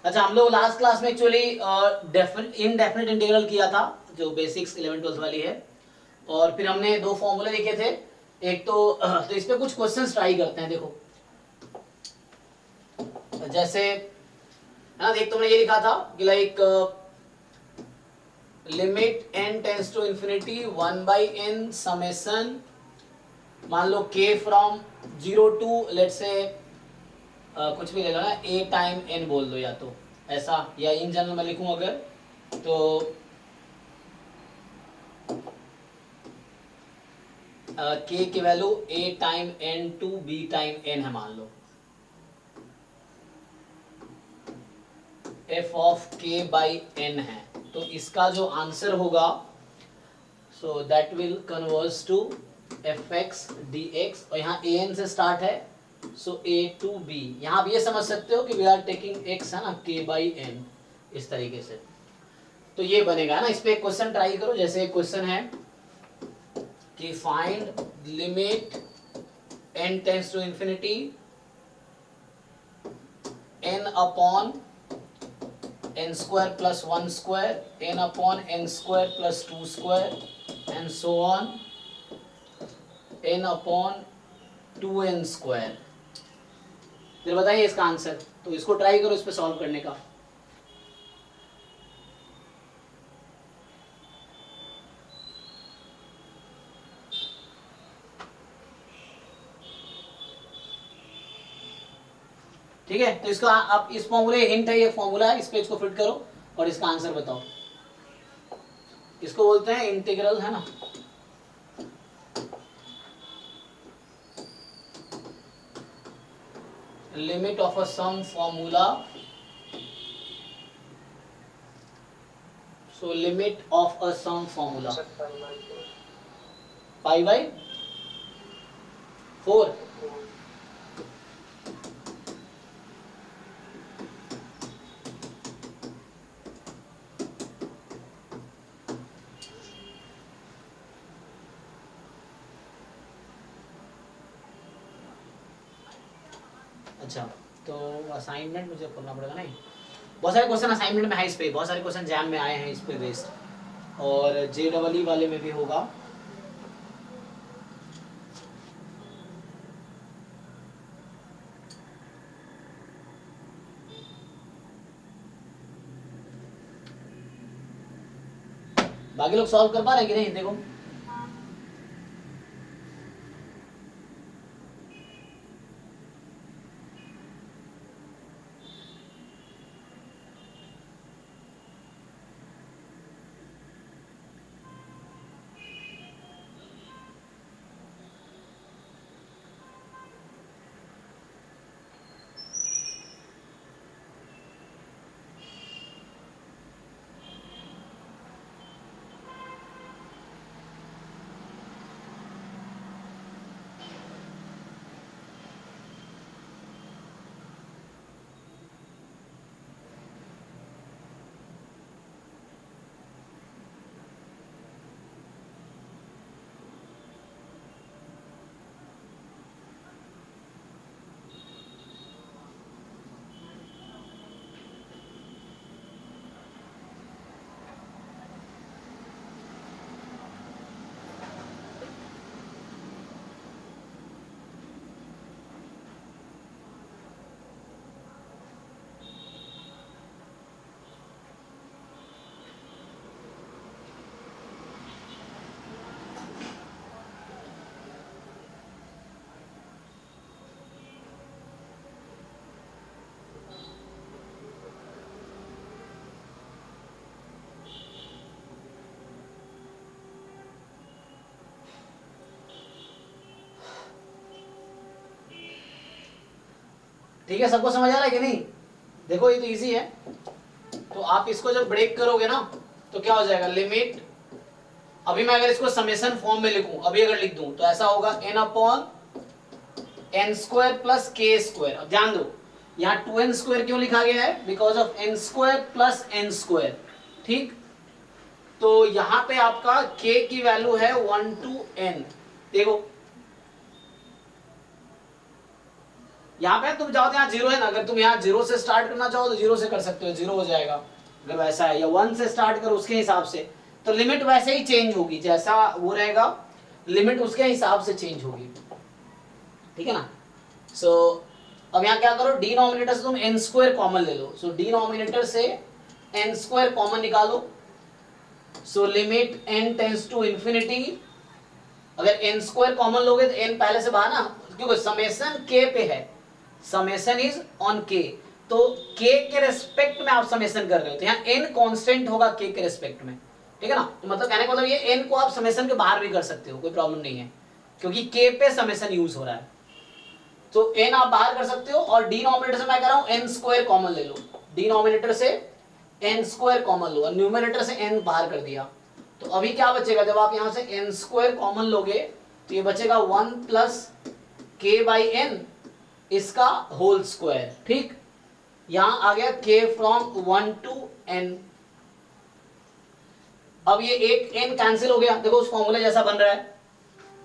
अच्छा, हम लोग लास्ट क्लास में एक्चुअली इनडेफिनिट इंटीग्रल किया था, जो बेसिक्स 11 12 वाली है, और फिर हमने दो फॉर्मूले लिखे थे। एक तो इस पे कुछ क्वेश्चंस ट्राई करते हैं। देखो जैसे है ना, एक तुमने ये लिखा था कि like limit n tends to infinity 1/n summation, मान लो k from 0 to let say कुछ भी ले लो ना, a टाइम n बोल दो, या तो ऐसा, या इन जनरल में लिखूं अगर तो k की value a time n to b time n है, मान लो f of k by n है, तो इसका जो आंसर होगा so that will converse to f x d x, और यहाँ ए एन से स्टार्ट है, सो ए टू बी। यहाँ आप ये समझ सकते हो कि वी आर टेकिंग एक्स है ना, के बाई एन, इस तरीके से। तो ये बनेगा ना। इस पे एक क्वेश्चन ट्राई करो। जैसे एक क्वेश्चन है कि find limit n tends to infinity n upon n square plus 1 square, n upon n square plus 2 square, and so on, n upon 2n square। फिर बताइए इसका आंसर। तो इसको ट्राई करो इस पे सॉल्व करने का। ठीक है, तो इसका आप इस फॉर्मूले हिंट है, ये फॉर्मूला है, इस पे इसको फिट करो और इसका आंसर बताओ। इसको बोलते हैं इंटीग्रल, है ना। Limit of a sum formula, so limit of a sum formula pi by 4। अच्छा, तो असाइनमेंट मुझे करना पड़ेगा। नहीं, बहुत सारे क्वेश्चन असाइनमेंट में है इस पे, बहुत सारे क्वेश्चन जैम में आए हैं इस पे बेस्ड, और JEE वाले में भी होगा। बाकी लोग सॉल्व कर पा रहे हैं कि नहीं, देखो। ठीक है, सबको समझ आ रहा है कि नहीं? देखो ये तो इजी है। तो आप इसको जब ब्रेक करोगे ना, तो क्या हो जाएगा, लिमिट, अभी मैं अगर इसको समेशन फॉर्म में लिखूं, अभी अगर लिख दूं तो ऐसा होगा n upon n square plus k square. अब ध्यान दो, यहाँ 2n स्क्वायर क्यों लिखा गया है, because of n square plus n square. ठीक, तो यहां पे आपका k की वैल्यू है 1 to n। देखो यहाँ पे तुम चाहो तो यहाँ जीरो है ना, अगर तुम यहाँ जीरो से स्टार्ट करना चाहो तो जीरो से कर सकते हो, जीरो हो जाएगा अगर वैसा है, या वन से स्टार्ट करो उसके हिसाब से, तो लिमिट वैसे ही चेंज होगी, जैसा वो रहेगा लिमिट उसके हिसाब से चेंज होगी, ठीक है ना। सो अब यहाँ क्या करो, डिनोमिनेटर से तुम एन स्क्वायर कॉमन ले लो, सो डिनोमिनेटर से एन स्क्वायर कॉमन निकालो, so limit n tends to infinity, अगर एन स्क्वायर कॉमन लोगे तो एन पहले से बाहर ना, क्योंकि समेशन के पे है, समेशन इज ऑन के, तो के के रेस्पेक्ट में आप समेशन कर रहे हो, तो यहाँ एन कांस्टेंट होगा के के रेस्पेक्ट में, ठीक है ना। तो मतलब कहने का मतलब ये एन को आप समेशन के बाहर भी कर सकते हो, कोई प्रॉब्लम नहीं है, क्योंकि के पे समेशन यूज हो रहा है, तो एन आप बाहर कर सकते हो, और डिनोमिनेटर से मैं कह रहा हूं एन स्क्वायर कॉमन ले लो, डिनोमिनेटर से एन स्क्वायर कॉमन लो, और न्यूमरेटर से एन बाहर कर दिया, तो अभी क्या बचेगा, जब आप यहां से एन स्क्वायर कॉमन लोगे तो ये बचेगा 1 प्लस के बाई एन, इसका होल स्क्वायर, ठीक। यहां आ गया k फ्रॉम 1 टू n, अब ये एक n कैंसिल हो गया, देखो उस फॉर्मूले जैसा बन रहा है,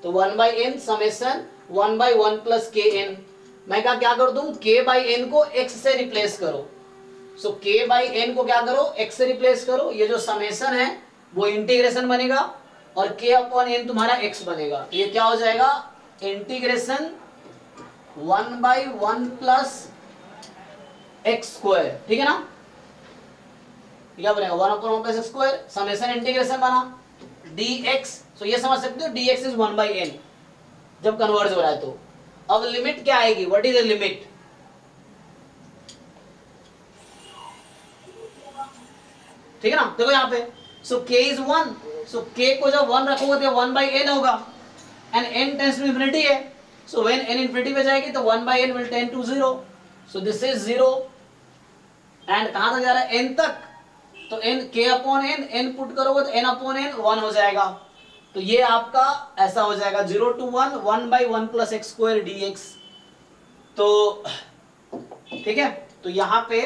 तो 1 by n summation 1 by 1 plus k n, मैं क्या कर दूं, k बाई एन को x से रिप्लेस करो, सो k बाई एन को क्या करो, x से रिप्लेस करो, ये जो समेशन है वो इंटीग्रेशन बनेगा, और k अपॉन एन तुम्हारा x बनेगा, तो ये क्या हो जाएगा, integration 1 by 1 plus x square, ठीक है ना, क्या बनेगा 1 upon 1 plus x square, summation integration बना dx, सो ये समझ सकते हो dx इज 1 बाई n जब कन्वर्ज हो रहा है तो। अब लिमिट क्या आएगी, व्हाट इज द लिमिट, ठीक है ना, देखो यहाँ पे, so k is 1, so k को जब 1 रखोगे तो 1 बाई n होगा, and n tends to infinity है, सो व्हेन n इंफिनिटी पे जाएगी तो 1 by n will tend to 0, so this is 0, and कहां तक जा रहा है, n तक, तो n k upon n, n put करोगे तो n अपॉन n 1 हो जाएगा, तो ये आपका ऐसा हो जाएगा 0 to 1 1 by 1 plus x square dx, तो ठीक है, तो यहां पे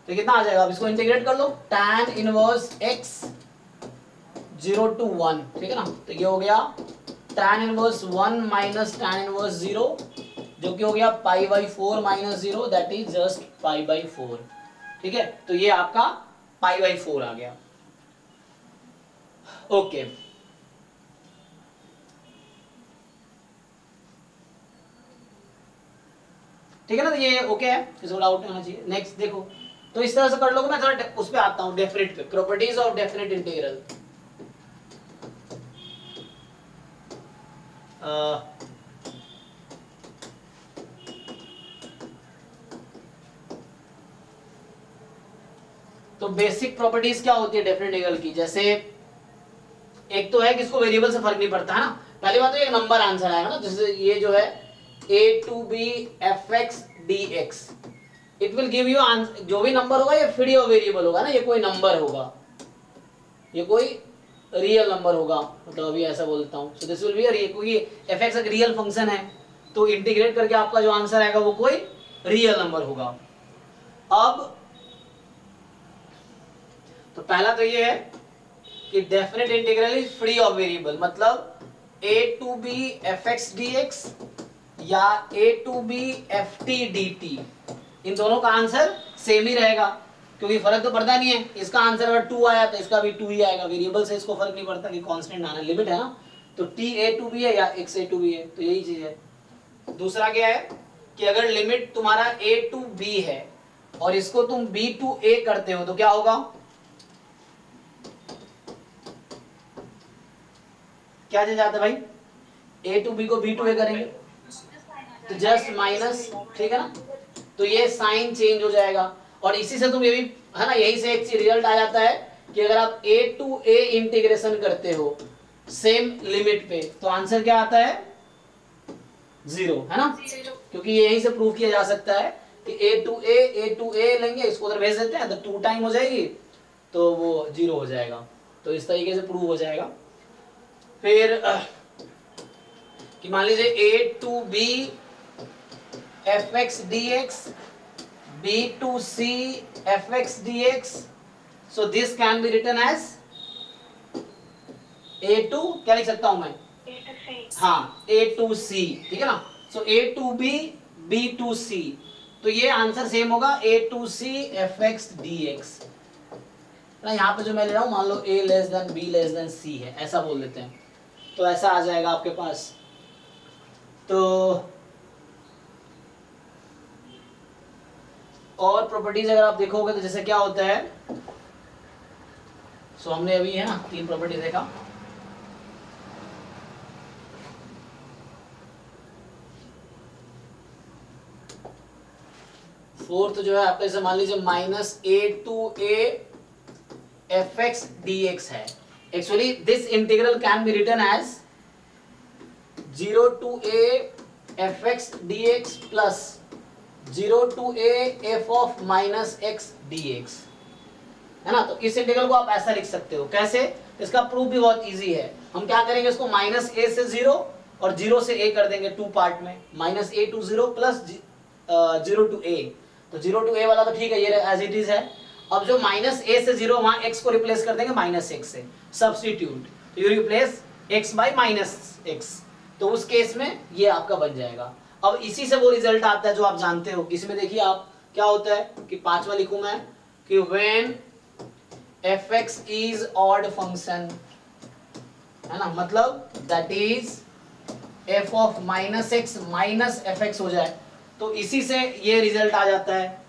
तो कितना आ जाएगा, अब इसको इंटीग्रेट कर लो, tan इनवर्स x 0 टू 1, ठीक है ना, तो ये हो गया tan inverse 1 minus tan inverse 0, जो कि हो गया पाई by 4 minus 0, that is just pi by 4, ठीक है, तो ये आपका पाई बाई 4 आ गया, ओके। ठीक है ना, तो ये ओके है, इसको डाउट नहीं होना चाहिए। नेक्स्ट देखो, तो इस तरह से कर लोगे, मैं थोड़ा उस पे आता हूं, डेफिनेट पे, प्रॉपर्टीज ऑफ डेफिनेट इंटीग्रल। तो बेसिक प्रॉपर्टीज क्या होती है डेफिनेट इंटीग्रल की, जैसे एक तो है कि इसको वेरिएबल से फर्क नहीं पड़ता है ना, पहली बात तो एक नंबर आंसर आएगा ना, जैसे ये जो है a to b fx dx, it will give you answer, जो भी नंबर होगा ये फ्री और वेरिएबल होगा ना, ये कोई नंबर होगा, ये कोई रियल नंबर होगा, मतलब अभी ऐसा बोलता हूँ, so this will be a, क्योंकि fx एक रियल फंक्शन है, तो इंटीग्रेट करके आपका जो आंसर आएगा वो कोई रियल नंबर होगा। अब तो पहला तो ये है कि definite integral is free of variable, मतलब a to b fx dx या a to b ft dt, इन दोनों का आंसर सेम ही रहेगा, क्योंकि फर्क तो पड़ता नहीं है, इसका आंसर अगर 2 आया तो इसका भी 2 ही आएगा, वेरिएबल से इसको फर्क नहीं पड़ता कि कांस्टेंट आना, लिमिट है ना, तो t a to b है या x a to b है, तो यही चीज है। दूसरा क्या है कि अगर लिमिट तुम्हारा a to b है और इसको तुम b to a करते हो तो क्या होगा, क्या चीज आता है भाई, a to b को b to a करेंगे तो जस्ट माइनस, ठीक है ना, तो ये साइन चेंज हो जाएगा, और इसी से तुम ये भी है ना, यही से एक रिजल्ट आ जाता है कि अगर आप a to a इंटीग्रेशन करते हो सेम लिमिट पे तो आंसर क्या आता है 0, है ना, क्योंकि यहीं से प्रूव किया जा सकता है कि a to a लेंगे, इसको उधर भेज देते हैं तो 2 टाइम हो जाएगी तो वो 0 हो जाएगा, तो इस तरीके से प्रूव हो जाएगा। फिर कि मान लीजिए a to b fx dx, b to c fx dx, so this can be written as a to क्या लिख सकता हूं मैं, हाँ ए टू सी, ठीक है ना। So a to b, b to c, तो ये आंसर सेम होगा a to c f x d x ना। यहाँ पे जो मैं ले रहा हूँ मान लो a less than b less than c है, ऐसा बोल देते हैं, तो ऐसा आ जाएगा आपके पास। तो और प्रॉपर्टीज अगर आप देखोगे तो जैसे क्या होता है, सो हमने अभी है ना 3 प्रॉपर्टी देखा। फोर्थ जो है आपके, जैसे मान लीजिए minus a to a f x d x है। Actually this integral can be written as 0 to a f x d x plus 0 to a f of minus x d x, है ना। तो इस इंटीग्रल को आप ऐसा लिख सकते हो, कैसे, इसका प्रूफ भी बहुत इजी है। हम क्या करेंगे, इसको माइनस ए से 0 और 0 से a कर देंगे 2 पार्ट में, minus a to 0 plus 0 to a। तो 0 टू a वाला तो ठीक है, ये एज इट इज है। अब जो माइनस a से 0, वहां x को रिप्लेस कर देंगे माइनस x से, सब्स्टिट्यूट, तो you replace x bye minus x, तो उस केस में ये आपका बन जाएगा। अब इसी से वो रिजल्ट आता है जो आप जानते हो। इसमें देखिए आप क्या होता है कि 5वां लिखूं मैं कि when fx is odd function, है ना, मतलब that is f of minus x minus f x हो जाए, तो इसी से ये रिजल्ट आ जाता है।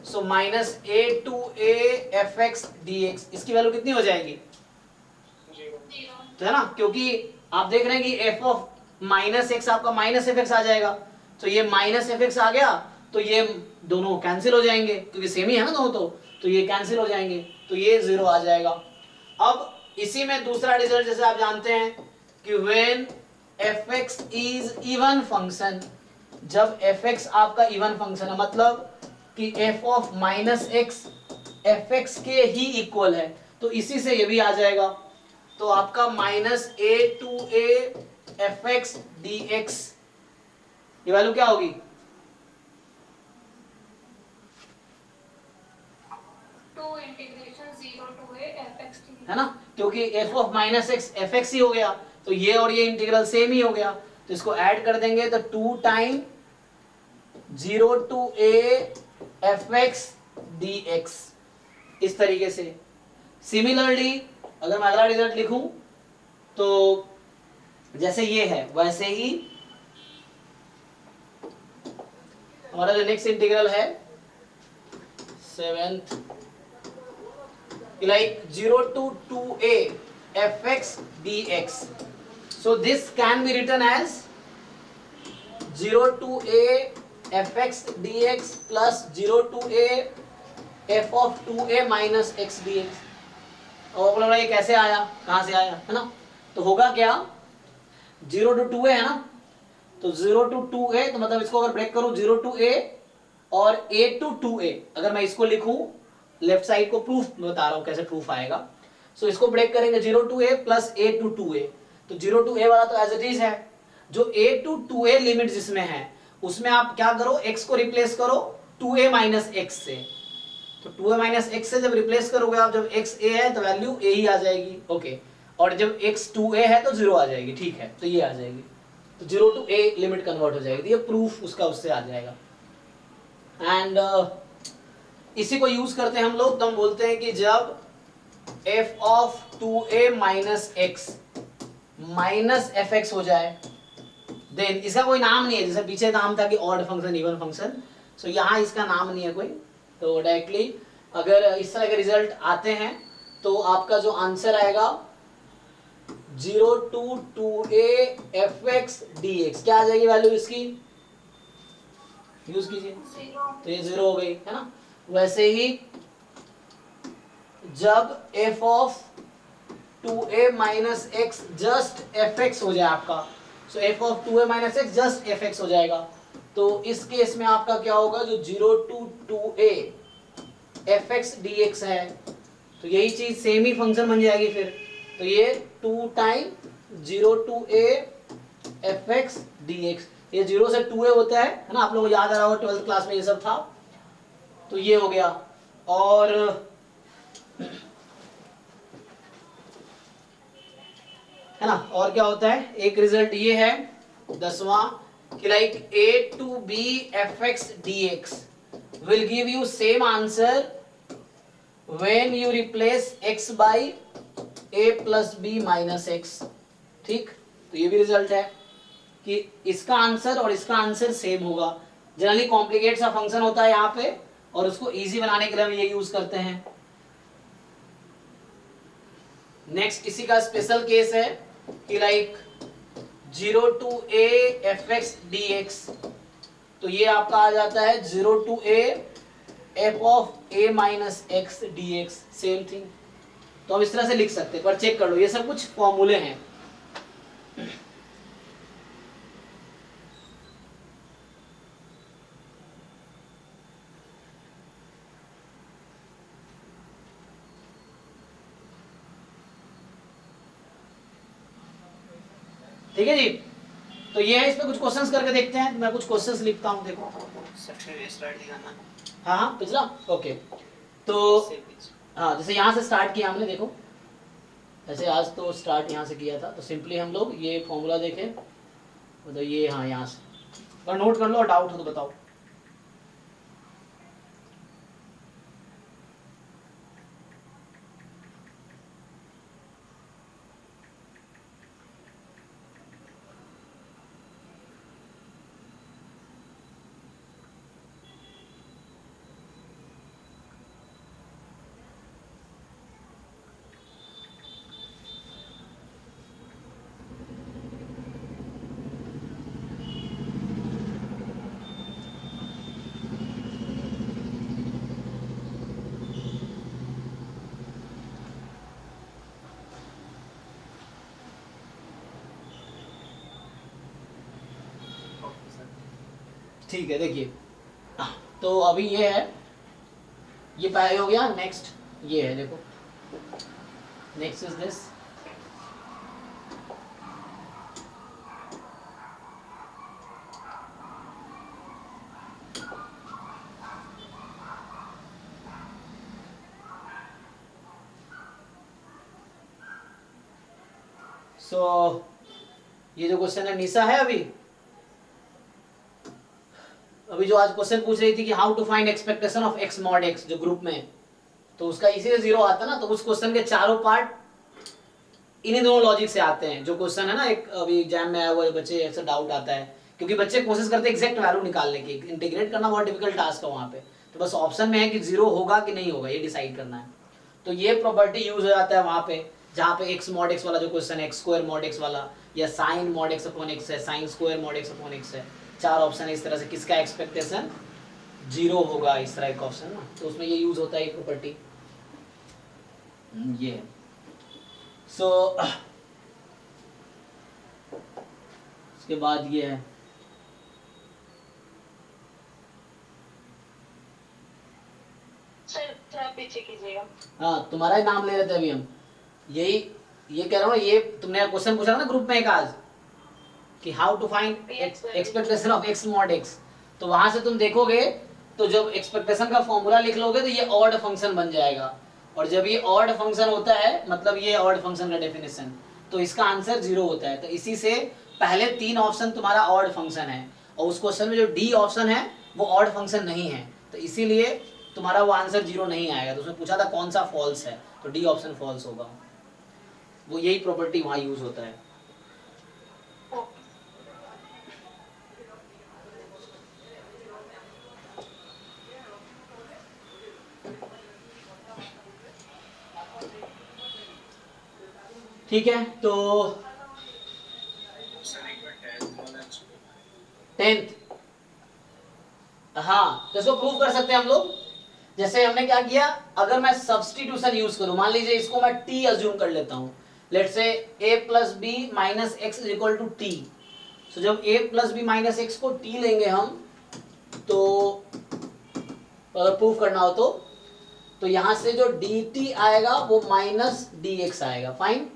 So minus a to a f x d x, इसकी वैल्यू कितनी हो जाएगी, 0, है ना, क्योंकि आप देख रहे हैं कि f ऑफ माइनस एक्स आपका माइनस एफ एक्स आ जाएगा, तो ये माइनस एफ एक्स आ गया, तो ये दोनों कैंसिल हो जाएंगे क्योंकि सेम ही है ना दोनों, तो ये कैंसिल हो जाएंगे, तो ये 0 आ जाएगा। अब इसी में दूसरा रिजल्ट जैसे आप जानते हैं कि when fx is even function, जब fx आपका इवन फंक्शन है, मतलब कि f of minus x fx के ही इक्वल है, तो इसी से ये भी आ जाएगा। तो आपका minus a to a f x d x, ये वैल्यू क्या होगी, है ना, क्योंकि f of minus x f x ही हो गया, तो ये और ये इंटीग्रल सेम ही हो गया, तो इसको ऐड कर देंगे तो 2 time 0 to a f x d x, इस तरीके से। सिमिलरली अगर मैं अगला रिजल्ट लिखूं तो जैसे ये है वैसे ही हमारा जो नेक्स्ट इंटीग्रल है 7th, like 0 to 2a fx dx, so this can be written as 0 to a fx dx plus 0 to a f of 2a minus x dx। और बोला ये कैसे आया, कहां से आया, है ना, तो होगा क्या, 0 to 2a है ना, तो 0 to 2a, तो मतलब इसको अगर ब्रेक करूं 0 to a और a to 2a, अगर मैं इसको लिखूं लेफ्ट साइड को, प्रूफ बता रहा हूं कैसे प्रूफ आएगा। सो इसको ब्रेक करेंगे 0 to a plus a to 2a, तो 0 टू a वाला तो एज इट इज है, जो a टू 2a लिमिट जिसमें है उसमें आप क्या करो, x को रिप्लेस करो 2a माइनस एक्स से, तो 2a माइनस एक्स से जब रिप्लेस करोगे आप, जब x a है तो वैल्यू a ही आ जाएगी, ओके, और जब x 2a है तो 0 आ जाएगी, ठीक है, तो ये आ जाएगी, तो 0 टू a लिमिट कन्वर्ट हो जाएगी, ये प्रूफ उसका उससे आ जाएगा। एंड इसी को यूज करते हैं हम लोग, तो हम बोलते हैं कि जब f of 2a minus x minus f x हो जाए, देन इसका कोई नाम नहीं है, जैसे पीछे नाम था कि ऑड फंक्शन इवन फंक्शन, सो यहाँ इसका नाम नहीं है कोई, तो डायरेक्टली अगर इस तरह के रिजल्ट आते हैं तो आपका जो आंसर आएगा 0 to 2a f x d x, क्या आ जाएगी वैल्यू इसकी, यूज कीजिए, तो ये 0 हो गई, है ना। वैसे ही जब f of 2a minus x just F x हो जाए आपका, सो f of 2a minus x just F x हो जाएगा, तो इस केस में आपका क्या होगा, जो 0 to 2a f x d x है, तो यही चीज सेम ही फंक्शन बन जाएगी फिर, तो ये 2 time 0 to a f x d x, ये 0 से 2a होता है ना, आप लोगों को याद आ रहा होगा 12th क्लास में ये सब था, तो ये हो गया। और है ना। और क्या होता है, एक रिजल्ट ये है 10वां कि like a to b fx dx will give you same answer when you replace x by a plus b minus x। ठीक, तो ये भी रिजल्ट है कि इसका आंसर और इसका आंसर सेम होगा। जनरली कॉम्प्लिकेट सा फंक्शन होता है यहाँ पे, और उसको इजी बनाने के लिए हम ये यूज करते हैं। नेक्स्ट इसी का स्पेशल केस है कि like 0 to a fx dx, तो ये आपका आ जाता है 0 to a f of a minus x dx, same thing. तो हम इस तरह से लिख सकते हैं, पर चेक कर लो ये सब कुछ फॉर्मूले हैं। ठीक है जी, तो ये है, इसमें कुछ क्वेश्चंस करके देखते हैं। मैं कुछ क्वेश्चंस लिखता हूँ, देखो स्टार्ट दिखाना। हाँ हाँ पिछला, ओके। तो हाँ, जैसे यहाँ से स्टार्ट किया हमने, देखो ऐसे आज तो स्टार्ट यहाँ से किया था, तो सिंपली हम लोग ये फॉर्मूला देखें, मतलब ये हाँ यहाँ से, और नोट कर लो, और डाउट हो तो बताओ। ठीक है, देखिए तो अभी ये है, ये पहले हो गया। नेक्स्ट ये है, देखो नेक्स्ट इज दिस। सो ये जो क्वेश्चन है, निशा है अभी जो आज क्वेश्चन पूछ रही थी कि how to find expectation of x mod x, जो ग्रुप में, तो उसका इसी से 0 आता ना, तो उस क्वेश्चन के चारों पार्ट इन्हीं दोनों लॉजिक से आते हैं। जो क्वेश्चन है ना, एक अभी एग्जाम में आया हुआ है, बच्चे ऐसा डाउट आता है, क्योंकि बच्चे कोशिश करते हैं एग्जैक्ट वैल्यू निकालने की, इंटीग्रेट करना बहुत डिफिकल्ट टास्क है वहाँ पे, तो बस ऑप्शन में है कि 0 होगा कि नहीं होगा, ये डिसाइड करना है। तो ये प्रॉपर्टी यूज हो जाता है वहाँ पे, जहाँ पे एक्स मॉड एक्स वाला जो क्वेश्चन है, एक्स स्क्वायर मॉड एक्स वाला, या sine mod x upon x है, sine square mod x upon x है, चार ऑप्शन है इस तरह से, किसका एक्सपेक्टेशन 0 होगा, इस तरह का ऑप्शन ना, तो उसमें ये यूज होता है ये प्रॉपर्टी। ये सो उसके बाद ये है, सर पीछे कीजिएगा। हाँ तुम्हारा ही नाम ले रहे थे अभी हम, यही ये कह रहा हूँ, ये तुमने क्वेश्चन पूछा ना ग्रुप में एक आज कि how to find expectation of x mod x, तो वहां से तुम देखोगे तो जब एक्सपेक्टेशन का फॉर्मूला लिख लोगे तो ये ऑड फंक्शन बन जाएगा, और जब ये ऑड फंक्शन होता है, मतलब ये ऑड फंक्शन का डेफिनेशन, तो इसका आंसर 0 होता है। तो इसी से पहले 3 ऑप्शन तुम्हारा ऑड फंक्शन है, और उस क्वेश्चन में जो डी ऑप्शन है वो ऑड फंक्शन नहीं है, तो इसीलिए तुम्हारा वो आंसर 0 नहीं आएगा। तो उसमें पूछा था कौन सा फॉल्स है, तो डी ऑप्शन फॉल्स होगा। वो यही प्रॉपर्टी वहां यूज होता है। ठीक है, तो 10th, हाँ तो इसको प्रूव कर सकते हैं हम लोग। जैसे हमने क्या किया, अगर मैं सब्सटीट्यूशन यूज करूं, मान लीजिए इसको मैं t अज्यूम कर लेता हूं, let's say a plus b minus x is equal to t. So जब a plus b minus x को t लेंगे हम, तो अगर प्रूव करना हो तो यहां से जो dt आएगा वो माइनस dx आएगा, फाइन।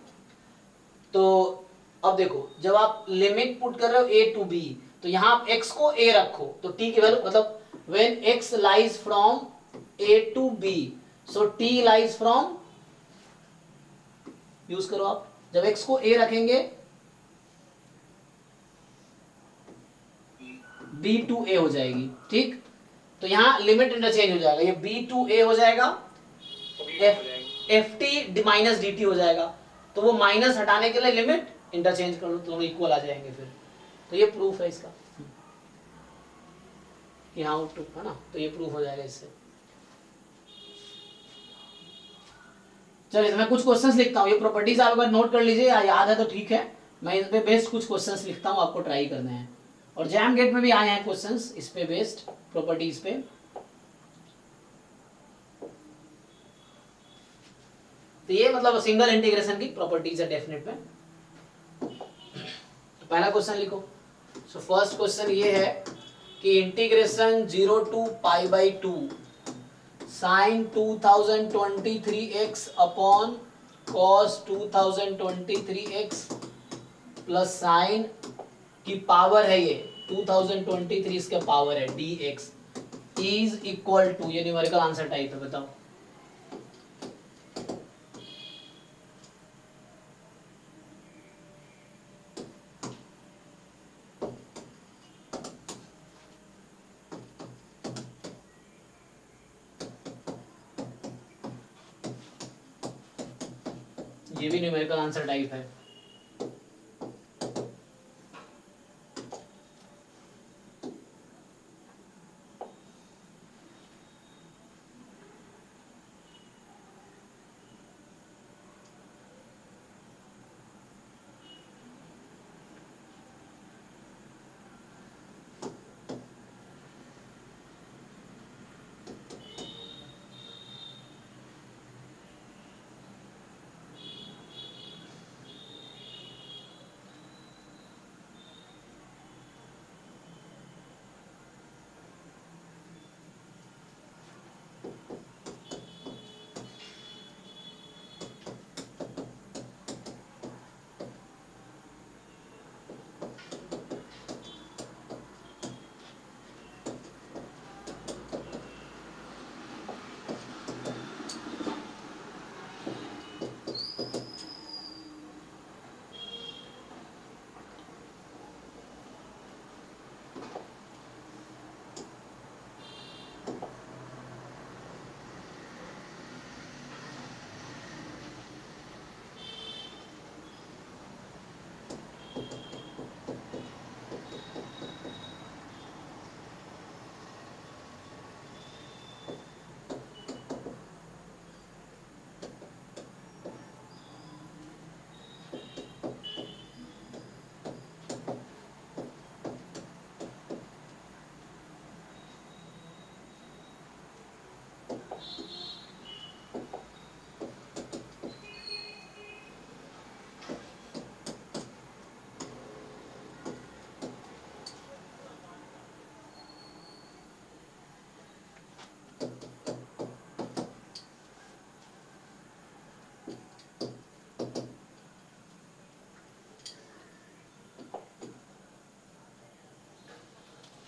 तो अब देखो, जब आप लिमिट पुट कर रहे हो a टू b, तो यहां आप x को a रखो, तो t की वैल्यू, मतलब when x lies from a to b, so t lies from, use करो आप जब x को a रखेंगे b टू a हो जाएगी, ठीक। तो यहाँ लिमिट इंटरचेंज हो जाएगा, ये b टू a हो जाएगा, F T minus D T हो जाएगा। तो वो माइनस हटाने के लिए लिमिट इंटरचेंज कर लो, दोनों इक्वल आ जाएंगे फिर। तो ये प्रूफ है इसका, यहाँ आउटपुट है ना, तो ये प्रूफ हो जाएगा इससे। चलिए, तो मैं कुछ क्वेश्चंस लिखता हूँ, ये प्रॉपर्टीज आप अगर नोट कर लीजिए या याद है तो ठीक है, मैं इस पे बेस्ड कुछ क्वेश्चंस लिखता हूँ, आपको ट्राई करने हैं। और जैम गेट में भी आए हैं क्वेश्चंस इस पे बेस्ड, प्रॉपर्टीज पे। तो ये मतलब सिंगल इंटीग्रेशन की प्रॉपर्टीज है डेफिनेट में। तो पहला क्वेश्चन लिखो। सो फर्स्ट क्वेश्चन ये है कि integration 0 to pi by 2 sine 2023x upon cos 2023x plus sine की पावर है ये 2023 इसका पावर है dx इज इक्वल टू, ये न्यूमेरिकल आंसर टाइप है, बताओ। ये भी न्यूमेरिकल आंसर टाइप है।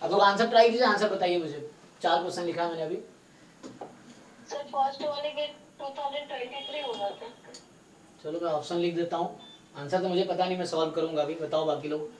अब लोग आंसर ट्राई कीजिए, आंसर बताइए मुझे। 4 क्वेश्चन लिखा है मैंने अभी। सर फर्स्ट वाले के 2023 होगा क्या? चलो मैं ऑप्शन लिख देता हूँ, आंसर तो मुझे पता नहीं, मैं सॉल्व करूंगा अभी। बताओ बाकी लोग।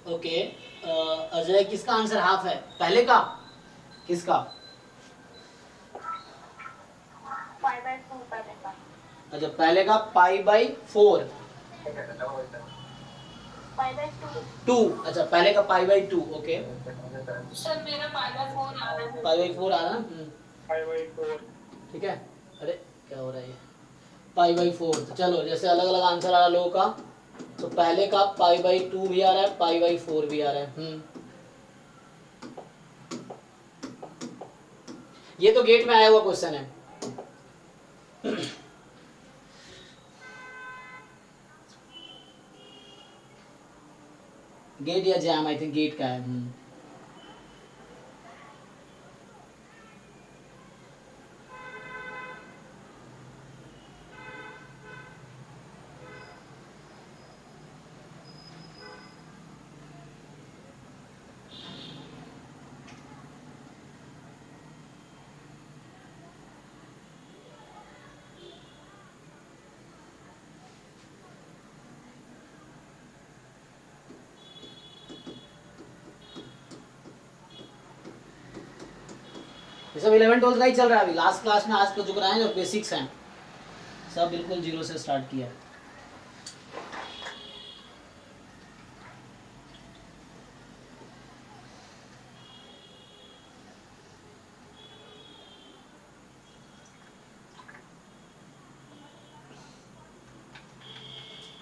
ओके अजय किसका आंसर हाफ है? पहले का किसका? पाई बाय 2 पहले का। अच्छा पहले का पाई बाई 4 पाई बाय 2। 2। अच्छा पहले का पाई बाई 2। ओके सर मेरा पाई बाय 4 आ रहा है। पाई बाई 4 आ रहा है ना? Pi by 4। ठीक है। अरे क्या हो रहा है ये? पाई बाई 4। तो चलो जैसे अलग अलग आंसर आ रहा लोगों का, तो पहले का पाई बाई 2 भी आ रहा है, पाई बाई 4 भी आ रहा है। ये तो गेट में आया हुआ क्वेश्चन है। गेट या जैम, आई थिंक गेट का है। ये सब 11 12 का ही चल रहा है अभी। लास्ट क्लास में आज तो जो कराए जो बेसिक्स हैं सब बिल्कुल जीरो से स्टार्ट किया है।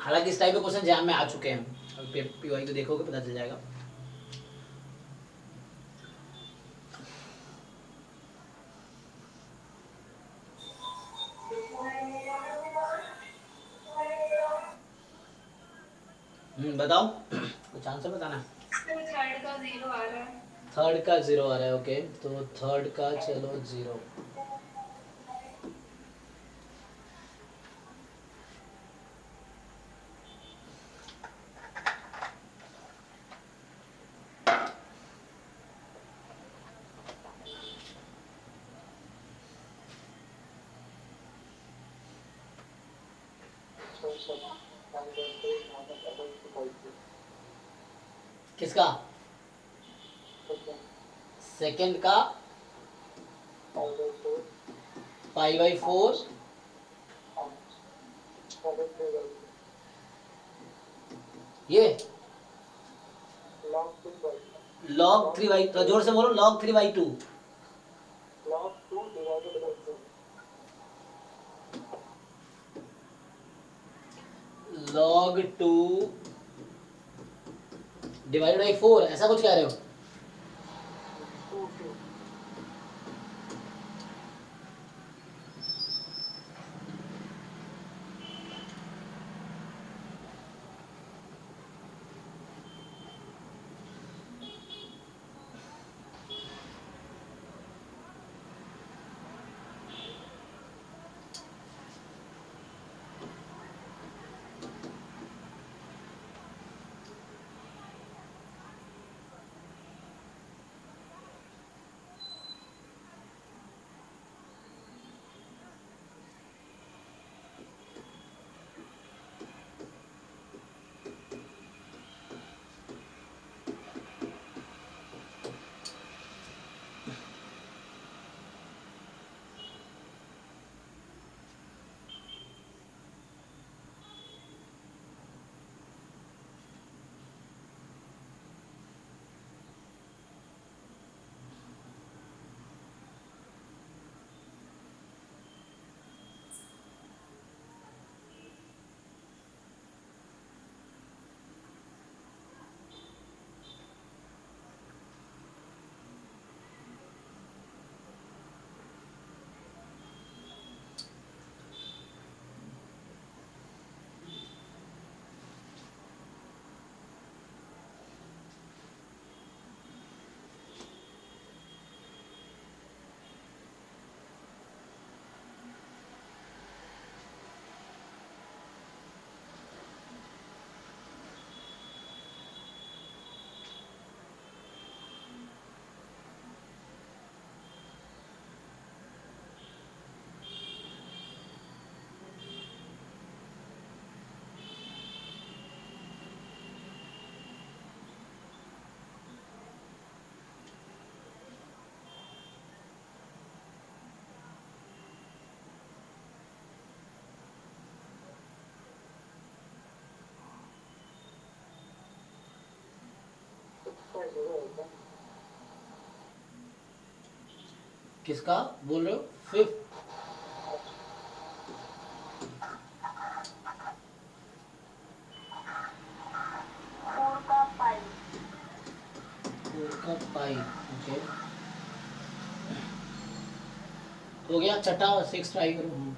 हालांकि इस टाइप के क्वेश्चन जैम में आ चुके हैं, अब पीवाई को देखोगे पता चल जाएगा। बताओ कुछ आंसर बताना है। थर्ड का 0 आ रहा है। थर्ड का 0 आ रहा है। ओके तो थर्ड का चलो 0। किसका? सेकंड का पाई बाई 4। ये लॉग 3 बाई, तो जोर से बोलो, log 3 by 2। Log 2 divided by 4, ऐसा कुछ कह रहे हो? किसका बोल रहे हो? फिफ्थ? फोर का पाई। 4 का पाई, ओके हो गया। छठा 6 ट्राई करो।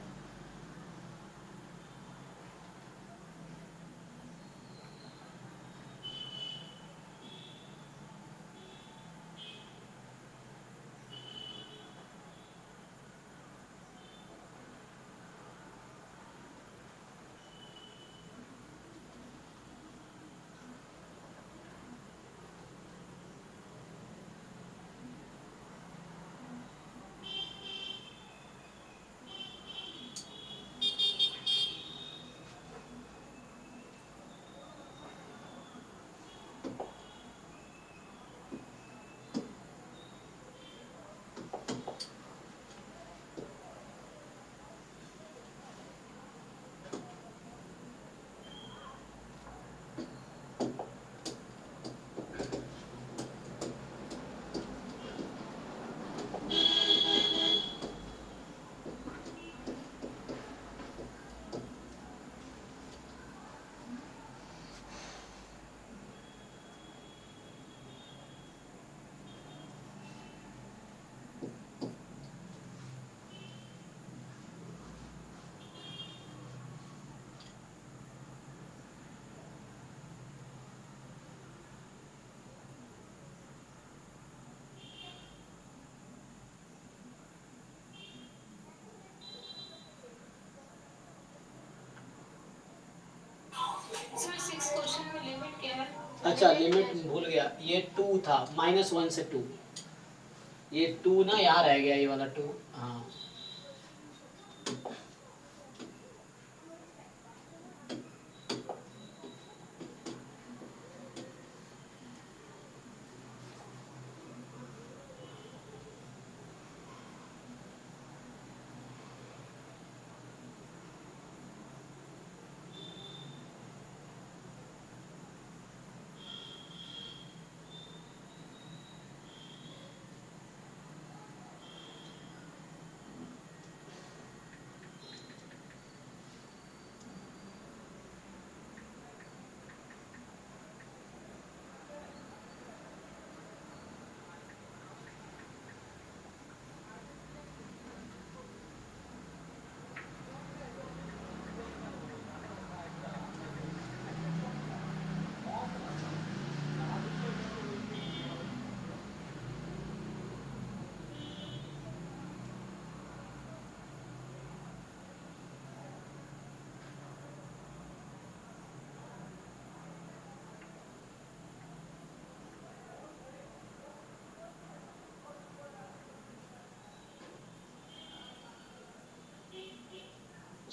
अच्छा लिमिट भूल गया, ये 2 था, -1 से 2, ये 2 ना यहाँ रह गया, ये वाला 2। हाँ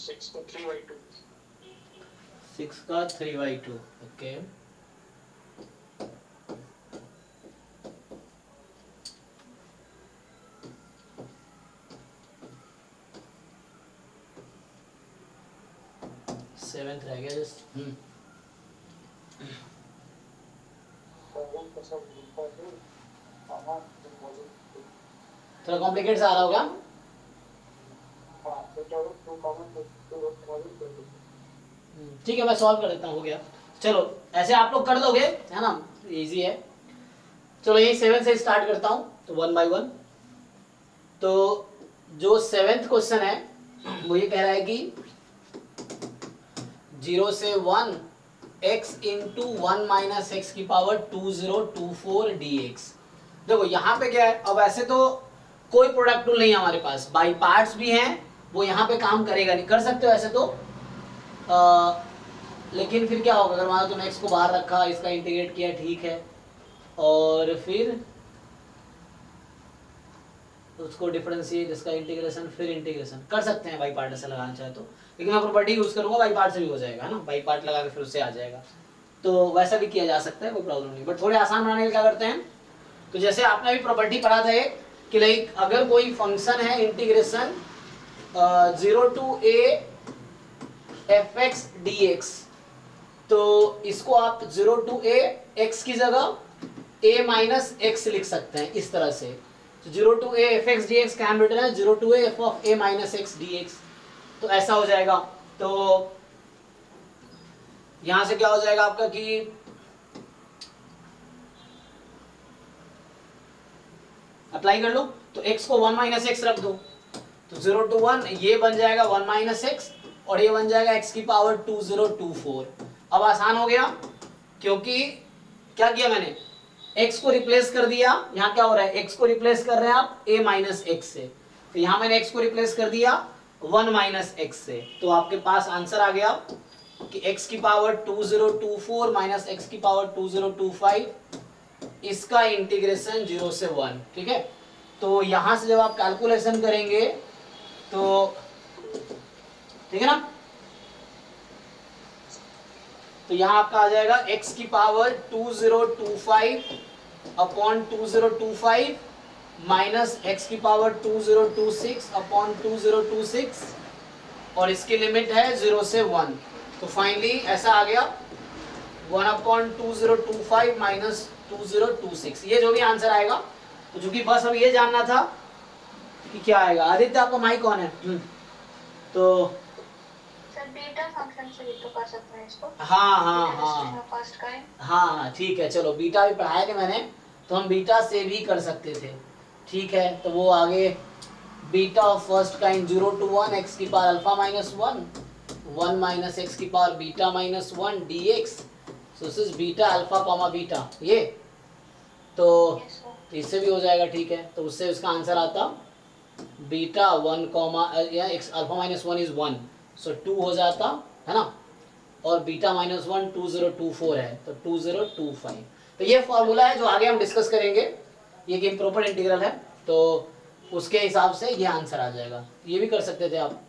सिक्स का 3/2। 6 का 3/2, ओके सेवेंथ रह गया जस्ट। थोड़ा कॉम्प्लिकेट सा आ रहा होगा। ठीक है मैं सॉल्व कर देता हूँ, हो गया। चलो ऐसे आप लोग कर दोगे, है ना, इजी है। चलो यही 7 से स्टार्ट करता हूँ, तो 1 बाय 1। तो जो 7th क्वेश्चन है वो ये कह रहा है कि 0 से 1 x इंटू 1 माइनस एक्स की पावर 2024 dx। देखो यहाँ पे क्या है, अब ऐसे तो कोई प्रोडक्ट टूल नहीं है हमारे पास, बाई पार्ट्स भी हैं, वो यहाँ पे काम करेगा नहीं, कर सकते हो ऐसे तो लेकिन फिर क्या होगा, अगर मान लो तुमने x को बाहर रखा, इसका इंटीग्रेट किया, ठीक है, और फिर उसको डिफरेंशिएट, इसका इंटीग्रेशन, फिर इंटीग्रेशन कर सकते हैं बाई पार्ट से लगाना चाहे तो, लेकिन मैं प्रॉपर्टी यूज करूंगा बाई पार्ट से भी हो जाएगा, है ना, बाई पार्ट लगा के फिर उससे आ जाएगा, तो वैसा भी किया जा सकता है, कोई प्रॉब्लम नहीं। बट थोड़े आसान बनाने के क्या करते हैं, तो जैसे आपने अभी प्रॉपर्टी पढ़ा था एक कि लाइक अगर कोई फंक्शन है integration 0 to a fx dx, तो इसको आप 0 to a x की जगह a माइनस एक्स लिख सकते हैं इस तरह से। तो 0 to a f x d x can written है 0 to a f of a minus x d x. तो ऐसा हो जाएगा। तो यहां से क्या हो जाएगा आपका कि अप्लाई कर लो। तो x को 1 माइनस एक्स रख दो, तो 0 to 1 ये बन जाएगा 1 माइनस एक्स और ये बन जाएगा x की पावर 2024। अब आसान हो गया, क्योंकि क्या किया मैंने, x को रिप्लेस कर दिया। यहाँ क्या हो रहा है, x को रिप्लेस कर रहे हैं आप a माइनस एक्स से, तो यहाँ मैंने x को रिप्लेस कर दिया 1 माइनस एक्स से। तो आपके पास आंसर आ गया कि x की पावर 2024 माइनस x की पावर 2025, इसका इंटीग्रेशन 0 से 1। ठीक है, तो यहां से जब आप कैलकुलेशन करेंगे तो ठीक है ना, तो यहां आपका आ जाएगा x की पावर 2025 अपॉन 2025 माइनस x की पावर 2026 अपॉन 2026 और इसकी लिमिट है 0 से 1। तो फाइनली ऐसा आ गया 1 अपॉन 2025 माइनस 2026, ये जो भी आंसर आएगा। तो चूंकि बस अब ये जानना था कि क्या आएगा। आदित्य आपका माइक कौन है? तो सर बीटा फंक्शन से भी तो कर सकते हैं इसको। हाँ फर्स्ट काइंड। हाँ ठीक है, चलो बीटा भी पढ़ाया थे मैंने, तो हम बीटा से भी कर सकते थे। ठीक है, तो वो आगे beta of first kind 0 to 1 x की power alpha minus 1 minus x की power beta minus 1 dx। So this is beta alpha comma beta, ये तो इससे भी हो जाएगा। ठीक है, तो उससे उसका आंसर आता बीटा 1 कॉमा या x अल्फा माइनस 1 इज 1, सो 2 हो जाता है ना, और बीटा माइनस 1 2024 है तो 2025। तो ये फॉर्मूला है जो आगे हम डिस्कस करेंगे, ये एक इम्प्रॉपर इंटीग्रल है, तो उसके हिसाब से ये आंसर आ जाएगा। ये भी कर सकते थे आप,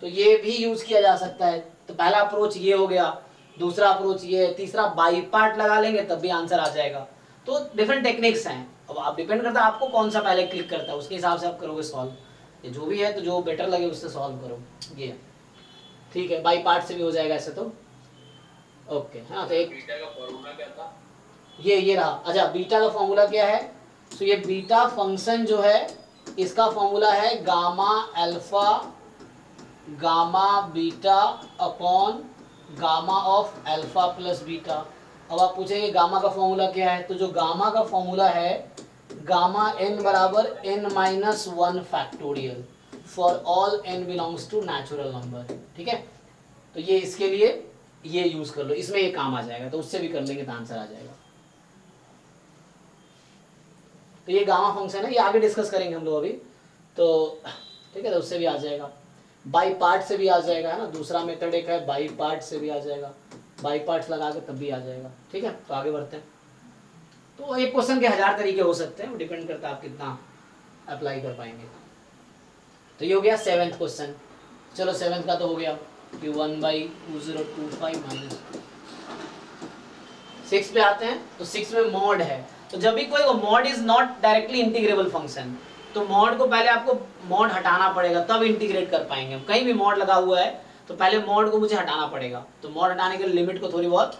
तो ये भी यूज किया जा सकता है। तो पहला अप्रोच ये हो गया, दूसरा अप्रोच ये है, तीसरा बाई पार्ट लगा लेंगे तब भी आंसर आ जाएगा। तो डिफरेंट टेक्निक्स हैं, अब आप डिपेंड करता है आपको कौन सा पहले क्लिक करता है, उसके हिसाब से आप करोगे सॉल्व। ये जो भी है तो जो बेटर लगे उससे सॉल्व करो, ये ठीक है। बाई पार्ट से भी हो जाएगा ऐसे तो ओके। हाँ, तो एक बीटा का फॉर्मूला क्या था? ये रहा। अच्छा, बीटा का फॉर्मूला क्या है? तो ये बीटा फंक्शन जो है इसका फॉर्मूला है gamma alpha gamma beta upon gamma of alpha plus beta. अब आप पूछेंगे गामा का फॉर्मूला क्या है, तो जो गामा का फॉर्मूला है गामा n बराबर n minus 1 factorial for all n belongs to natural number. ठीक है, तो ये इसके लिए ये यूज कर लो, इसमें ये काम आ जाएगा, तो उससे भी कर लेंगे तो आंसर आ जाएगा। तो ये गामा फंक्शन है, ये आगे डिस्कस करेंगे हम लोग अभी, तो ठीक है, तो उससे भी आ जाएगा। बाई पार्ट से भी आ जाएगा, है ना, दूसरा मेथड एक है बाई पार्ट से भी आ जाएगा, बाई पार्ट्स लगा के तब भी आ जाएगा। ठीक है, तो आगे बढ़ते हैं। तो एक क्वेश्चन के 1000 तरीके हो सकते हैं, वो डिपेंड करता है आप कितना अप्लाई कर पाएंगे। तो ये हो गया 7th क्वेश्चन। चलो 7th का तो हो गया कि 1/2025 माइनस 6 पे आते हैं। तो 6 में मॉड है, तो जब भी कोई mod is not directly integrable function, तो मॉड को पहले आपको मॉड हटाना पड़ेगा तब इंटीग्रेट कर पाएंगे। कहीं भी मॉड लगा हुआ है तो पहले मॉड को मुझे हटाना पड़ेगा, तो मॉड हटाने के लिए लिमिट को थोड़ी बहुत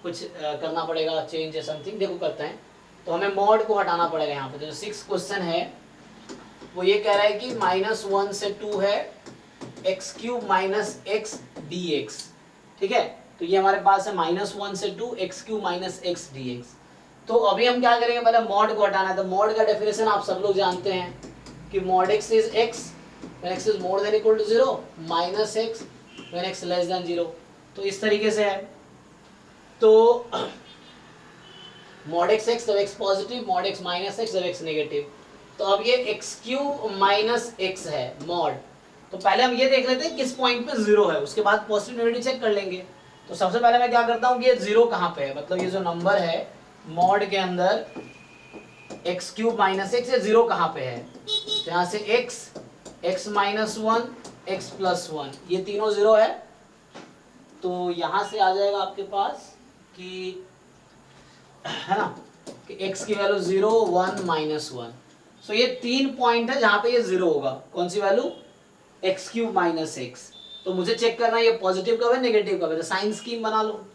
कुछ करना पड़ेगा, चेंज या समथिंग, देखो करते हैं। तो हमें मॉड को हटाना पड़ेगा यहाँ पे। जो 6 क्वेश्चन है वो ये कह रहा है कि -1 से 2 है x³ माइनस x dx। ठीक है, तो ये हमारे पास है -1 से 2 x³ माइनस x dx। तो अभी हम क्या करेंगे, पहले मॉड को हटाना है। तो मॉड का डेफिनेशन आप सब लोग जानते हैं कि mod x is x when x is more than equal to 0 minus x when x less than 0। तो इस तरीके से है। तो मॉड x जब x positive, mod x minus x जब x नेगेटिव। तो अब ये x³ माइनस x है मॉड। तो पहले हम ये देख लेते हैं किस पॉइंट पे 0 है, उसके बाद पॉजिटिव नेगेटिव चेक कर लेंगे। तो सबसे पहले मैं क्या करता हूँ कि ये 0 कहाँ पे है, मतलब ये जो नंबर है मॉड के अंदर x³ माइनस x, ये 0 कहाँ पे है। तो यहाँ से x माइनस 1 x प्लस 1, ये तीनों 0 है। तो यहाँ से आ जाएगा आपके पास कि है ना कि x की वैल्यू 0 1 माइनस 1। सो ये 3 पॉइंट है जहाँ पे ये 0 होगा। कौन सी वैल्यू, x³ माइनस x। तो मुझे चेक करना है ये पॉजिटिव कब है नेगेटिव कब है। तो साइन स्कीम बना लो,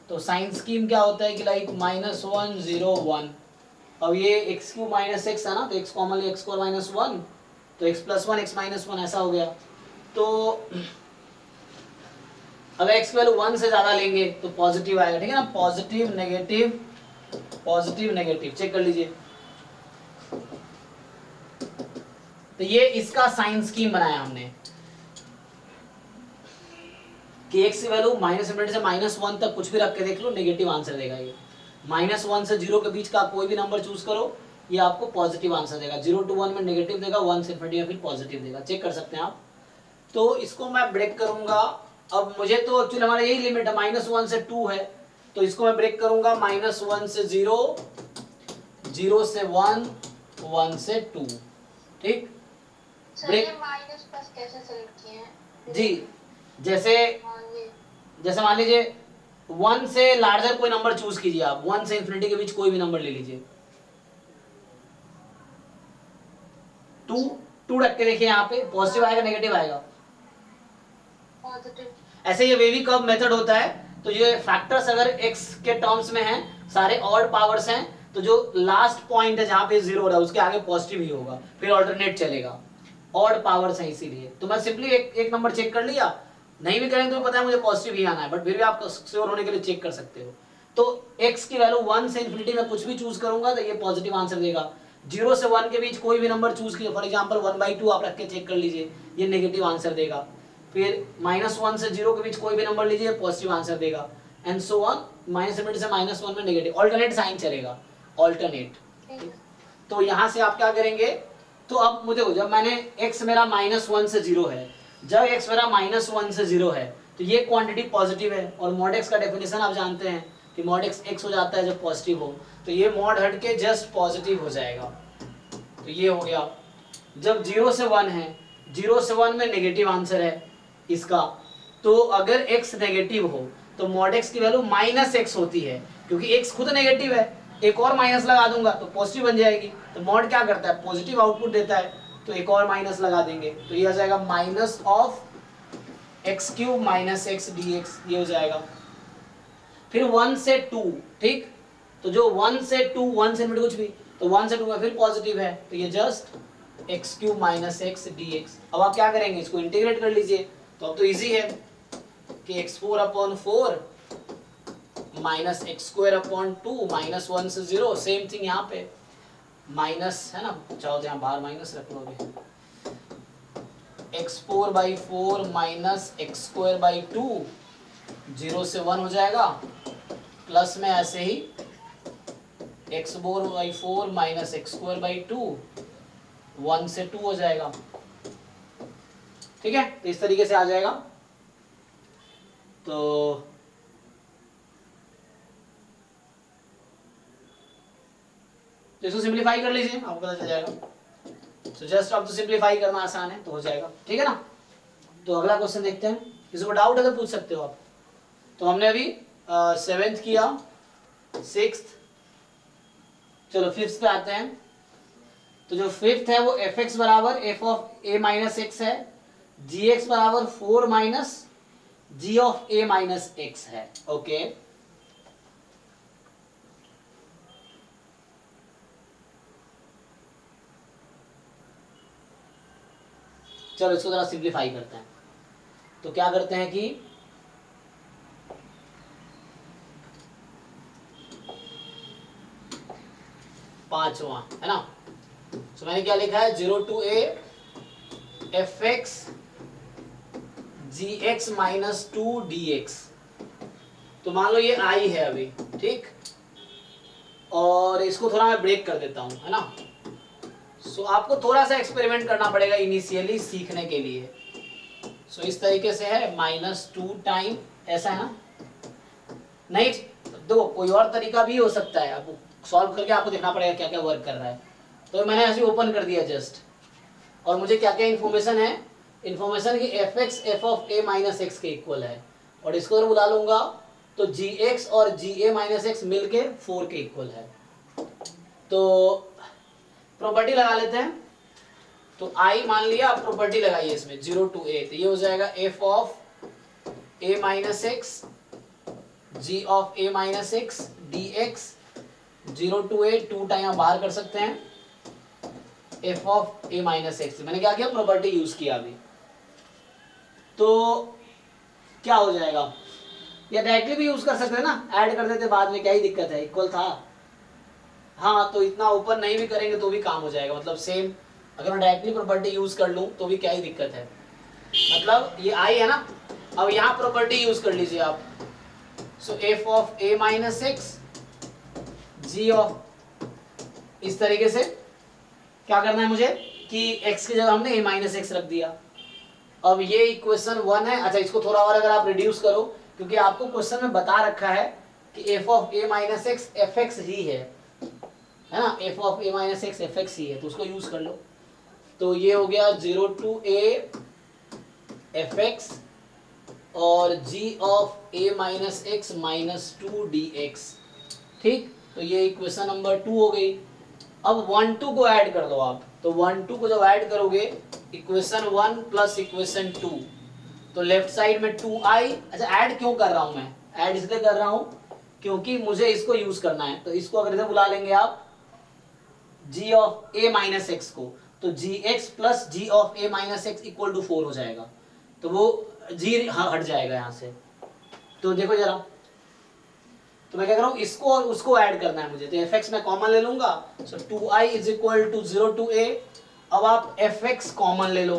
तो साइन स्कीम क्या होता है कि लाइक -1 0 1। अब ये एक्स क्यूब माइनस एक्स है ना, तो x common x square minus 1, तो x प्लस 1 x माइनस 1 ऐसा हो गया। तो अगर x की वैल्यू 1 से ज्यादा लेंगे तो पॉजिटिव आएगा, ठीक है ना, पॉजिटिव नेगेटिव चेक कर लीजिए। तो ये इसका साइन स्कीम बनाया हमने कि x की वैल्यू माइनस ∞ से -1 तक कुछ भी रख के देख लो, नेगेटिव आंसर देगा ये। -1 से 0 के बीच का कोई भी नंबर चूज करो, ये आपको पॉजिटिव आंसर देगा। 0 to 1 में नेगेटिव देगा, 1 से ∞ में फिर पॉजिटिव देगा, चेक कर सकते हैं आप। तो इसको मैं ब्रेक करूंगा। अब मुझे तो एक्चुअली हमारा यही लिमिट है, -1 से 2 है, तो इसको मैं ब्रेक करूंगा -1 से 0, 0 से 1, 1 से 2, ठीक। सर ये माइनस प्लस कैसे सेलेक्ट किए हैं जी, जैसे मान लीजिए 1 से लार्जर कोई नंबर चूज कीजिए आप, 1 से इन्फिनिटी के बीच कोई भी नंबर ले लीजिए। 2 रख के देखिए, यहाँ पे पॉजिटिव आएगा नेगेटिव आएगा? पॉजिटिव। ऐसे ये वेवी कर्व मेथड होता है। तो ये फैक्टर्स अगर x के टर्म्स में हैं, सारे ऑड पावर्स हैं, तो जो लास्ट पॉइंट है जहां पे 0 हो रहा है उसके आगे पॉजिटिव ही होगा, फिर ऑल्टरनेट चलेगा। ऑड पावर्स हैं इसीलिए। तो मैं सिंपली एक नंबर चेक कर लिया, नहीं भी करेंगे तो पता है मुझे पॉजिटिव ही आना है, बट फिर भी आप श्योर होने के लिए चेक कर सकते हो। तो x की वैल्यू 1 से इन्फिनिटी में कुछ भी चूज करूंगा तो ये पॉजिटिव आंसर देगा। 0 से 1 के बीच कोई भी नंबर चूज कीजिए, फॉर एग्जांपल 1/2 आप रख के चेक कर लीजिए, ये नेगेटिव आंसर देगा। फिर -1 से 0 के बीच कोई भी नंबर लीजिए, पॉजिटिव आंसर देगा, एंड सो ऑन। -∞ से -1 में नेगेटिव, ऑल्टरनेट साइन चलेगा, ऑल्टरनेट। तो यहां से आप क्या करेंगे, तो अब मुझे जब मैंने x मेरा -1 से 0 है, जब x मेरा -1 से 0 है, तो ये क्वांटिटी पॉजिटिव है, और मॉड x का डेफिनेशन आप जानते हैं कि मॉड x हो जाता है जब पॉजिटिव हो, तो ये मॉड हट के जस्ट पॉजिटिव हो जाएगा। तो ये हो गया। जब 0 से 1 है, 0 से 1 में नेगेटिव आंसर है इसका, तो अगर x नेगेटिव हो तो मॉड x की वैल्यू -x होती है, क्योंकि x खुद नेगेटिव है, एक और माइनस लगा दूंगा तो पॉजिटिव बन जाएगी। तो मॉड क्या करता है, पॉजिटिव आउटपुट देता है, तो एक और माइनस लगा देंगे, तो ये आ जाएगा -(x³ - x dx), ये हो जाएगा। फिर 1 से 2, ठीक, तो जो 1 से 2, 1 से कुछ भी, तो 1 से 2 में फिर पॉजिटिव है, तो ये जस्ट (x³ - x dx). अब आप क्या करेंगे, इसको इंटीग्रेट कर लीजिए, तो अब तो इजी है कि x4/4 -x²/2 -1 से 0, सेम थिंग यहाँ पे माइनस है ना, चाहो तो यहाँ बाहर माइनस रख लोगे, x4/4 -x²/2, 0 से 1 हो जाएगा, प्लस में ऐसे ही x4/4 -x²/2, 1 से 2 हो जाएगा, ठीक है। तो इस तरीके से आ जाएगा। तो इसको सिंपलीफाई कर लीजिए, आपको पता चल जाएगा। तो जस्ट अब तो सिंपलीफाई करना आसान है, तो हो जाएगा, ठीक है ना। तो अगला क्वेश्चन देखते हैं, किसी को डाउट है तो पूछ सकते हो आप। तो हमने अभी 7th किया, 6th, चलो 5th पे आते हैं। तो जो 5th है वो fx बराबर f(a - x) है, gx बराबर 4 - g(a - x) है, ओके। चलो इसको जरा सिंप्लीफाई करते हैं। तो क्या करते हैं कि पांचवा है ना, तो मैंने क्या लिखा है, 0 to a fx gx - 2 dx। तो मान लो ये i है अभी, ठीक, और इसको थोड़ा मैं ब्रेक कर देता हूं, है ना। सो आपको थोड़ा सा एक्सपेरिमेंट करना पड़ेगा इनिशियली सीखने के लिए। सो इस तरीके से है, -2 टाइम, ऐसा है ना, नहीं दो कोई और तरीका भी हो सकता है, आपको सॉल्व करके आपको देखना पड़ेगा क्या क्या वर्क कर रहा है। तो मैंने ऐसे ओपन कर दिया जस्ट, और मुझे क्या क्या इन्फॉर्मेशन है, इन्फॉर्मेशन की fx f(a - x) के इक्वल है, और इसको अगर बुला लूंगा तो gx और ga - x मिलके 4 के इक्वल है। तो प्रॉपर्टी लगा लेते हैं। तो i मान लिया, प्रॉपर्टी लगाइए इसमें 0 to a, तो ये हो जाएगा f(a - x g of a minus x d x 0 to a 2 time आप बाहर कर सकते हैं f of a minus x. मैंने क्या किया, प्रॉपर्टी यूज किया अभी। तो क्या हो जाएगा, या डायरेक्टली भी यूज कर सकते हैं ना, ऐड कर देते बाद में, क्या ही दिक्कत है, इक्वल था। हाँ तो इतना ओपन नहीं भी करेंगे तो भी काम हो जाएगा, मतलब सेम। अगर मैं डायरेक्टली प्रॉपर्टी यूज कर लूँ तो भी क्या ही दिक्कत है, मतलब ये आई है ना। अब यहाँ प्रॉपर्टी यूज कर लीजिए आप। So f of a minus x g of, इस तरीके से क्या करना है मुझे कि x की जगह हमने a माइनस एक्स रख दिया। अब ये इक्वेशन 1 है। अच्छा, इसको थोड़ा और अगर आप रिड्यूस करो, क्योंकि आपको क्वेश्चन में बता रखा है कि f of a minus x f x ही है ना, f of a minus x f x ही है, तो उसको यूज कर लो। तो ये हो गया 0 to a एफ एक्स और g of a minus x minus 2 D x. ठीक, तो ये इक्वेशन नंबर 2 हो गई। अब 1 2 को ऐड कर दो आप, तो 1 2 को जब ऐड करोगे इक्वेशन 1 प्लस इक्वेशन 2, तो लेफ्ट साइड में 2i। अच्छा, ऐड क्यों कर रहा हूं मैं, ऐड इसलिए कर रहा हूं क्योंकि मुझे इसको यूज करना है। तो इसको अगर इधर बुला लेंगे आप g of a minus x को, तो gx plus g of a minus x equal to 4 हो जाएगा। तो वो g हट जाएगा यहाँ से। तो देखो जरा, तो मैं क्या कर रहा हूँ, इसको और उसको ऐड करना है मुझे। तो fx मैं कॉमन ले लूंगा, so 2i is equal to 0 to a। अब आप fx कॉमन ले लो,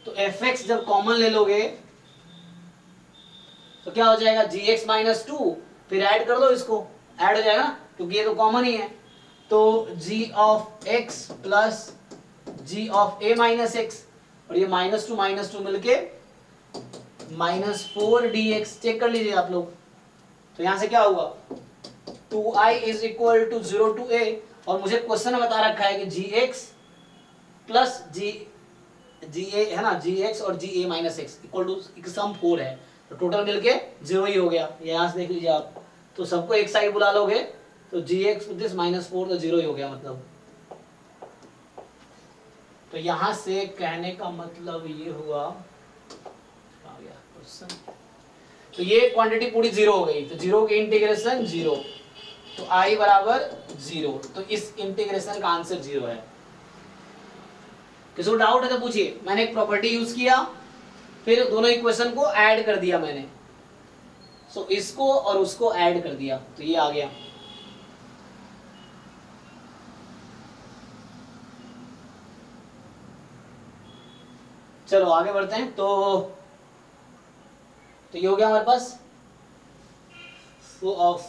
तो fx जब कॉमन ले लोगे तो क्या हो जाएगा, gx माइनस 2, फिर ऐड कर दो, इसको ऐड हो जाएगा ना, क्योंकि ये तो कॉमन ही है। तो g of x plus g of a minus x, और ये माइनस टू मिलके माइनस 4 dx। चेक कर लीजिए आप लोग, तो यहां से क्या हुआ, 2i is equal to 0 to a, और मुझे क्वेश्चन में बता रखा है कि gx प्लस ga है ना, gx और ga minus x equal to some 4 है, तो टोटल मिलके 0 ही हो गया। ये यहां से देख लीजिए आप, तो सबको एक साइड बुला लोगे तो gx दिस माइनस 4 तो 0 ही हो गया मतलब। तो यहां से कहने का मतलब ये हुआ, आ गया क्वेश्चन, तो ये क्वांटिटी पूरी 0 हो गई, तो 0 की इंटीग्रेशन 0, तो i बराबर 0, तो इस इंटीग्रेशन का आंसर 0 है। किसी को डाउट है तो पूछिए। मैंने एक प्रॉपर्टी यूज किया, फिर दोनों इक्वेशन को ऐड कर दिया मैंने, सो इसको और उसको ऐड कर दिया, तो ये आ गया। चलो आगे बढ़ते हैं। तो ये हो गया हमारे पास,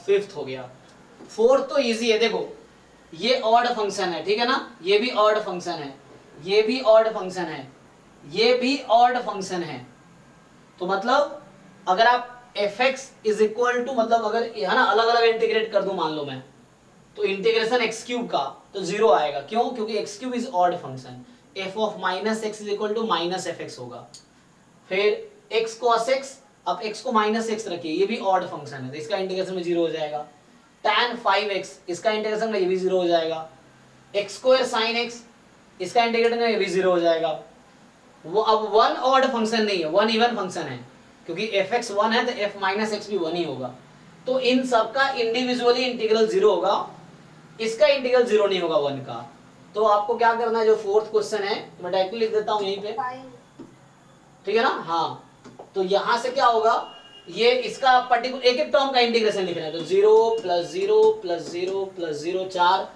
फिफ्थ हो गया। फोर्थ तो इजी है, देखो ये ऑड फंक्शन है, ठीक है ना, ये भी ऑड फंक्शन है, ये भी ऑड फंक्शन है, ये भी ऑड फंक्शन है। तो मतलब अगर आप fx इज इक्वल टू, मतलब अगर है ना अलग अलग इंटीग्रेट कर दूं मान लो मैं, तो इंटीग्रेशन एक्स क्यूब का तो 0 आएगा। क्यों, क्योंकि x cube is odd function. f of minus x is equal to minus f x होगा। फिर x cos x, अब x को माइनस एक्स रखिए, ये भी ऑड फंक्शन है, तो इसका इंटीग्रेशन में 0 हो जाएगा। tan 5x, इसका इंटीग्रेशन में ये भी 0 हो जाएगा। x स्क्वायर sin x, इसका इंटीग्रेशन में ये भी 0 हो जाएगा। वो अब वन ऑड फंक्शन नहीं है, वन इवन फंक्शन है, क्योंकि fx 1 है तो f माइनस एक्स भी 1 ही होगा। तो इन सब का इंडिविजुअली इंटीग्रल 0 होगा, इसका इंटीग्रल 0 नहीं होगा 1 का। तो आपको क्या करना है, जो फोर्थ क्वेश्चन है मैं डायरेक्टली लिख देता हूं यहीं पे, ठीक है ना। हाँ, तो यहां से क्या होगा, ये इसका पर्टिकुलर एक एक टर्म का इंटीग्रेशन लिखना है। तो 0 प्लस 0 प्लस 0 प्लस 0 4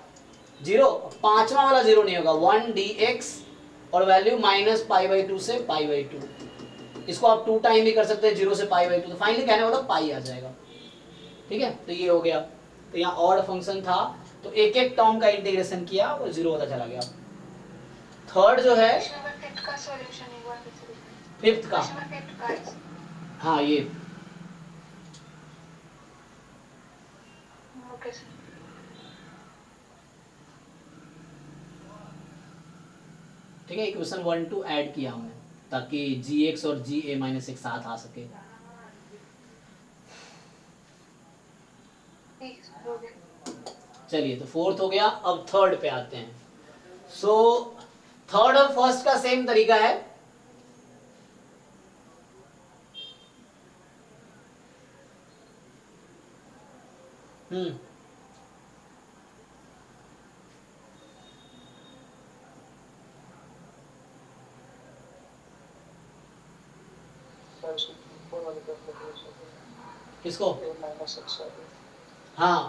0, पांचवा वाला 0 नहीं होगा, 1 dx और वैल्यू माइनस π/2 से π/2। इसको आप 2 टाइम भी कर सकते हैं, 0 से π/2, तो फाइनली कहने वाला पाई आ जाएगा। ठीक है, तो ये हो गया। तो यहाँ ऑड फंक्शन था, तो एक एक टर्म का इंटीग्रेशन किया और 0 होता चला गया। थर्ड जो है फिफ्थ का, हाँ ये ठीक है, इक्वेशन 1 2 ऐड किया हमने ताकि gx और ga माइनस एक साथ आ सके। चलिए, तो फोर्थ हो गया, अब थर्ड पे आते हैं। सो थर्ड और फर्स्ट का सेम तरीका है। किसको? -x हाँ,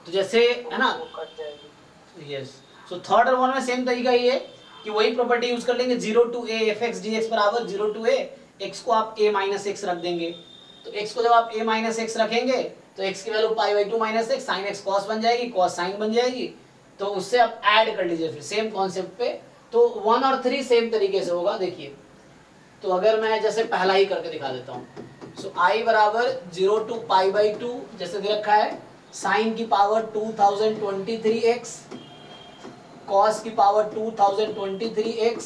तो जैसे है ना, कट जाएगी। यस। सो थर्ड और वन में सेम तरीका ये है कि वही प्रॉपर्टी यूज कर लेंगे, 0 to a fx dx बराबर 0 to a, x को आप a माइनस एक्स रख देंगे। तो x को जब आप a माइनस एक्स रखेंगे तो x की value pi by 2 minus x, sine x cos बन जाएगी, कॉस साइन बन जाएगी। तो उससे आप ऐड कर लीजिए फिर सेम कॉन्सेप्ट पे। तो 1 और 3 सेम तरीके से होगा। देखिए, तो अगर मैं जैसे पहला ही करके दिखा देता हूँ। सो i बराबर 0 to पाई बाई 2 जैसे दे रखा है, साइन की पावर 2023x, कॉस की पावर 2023x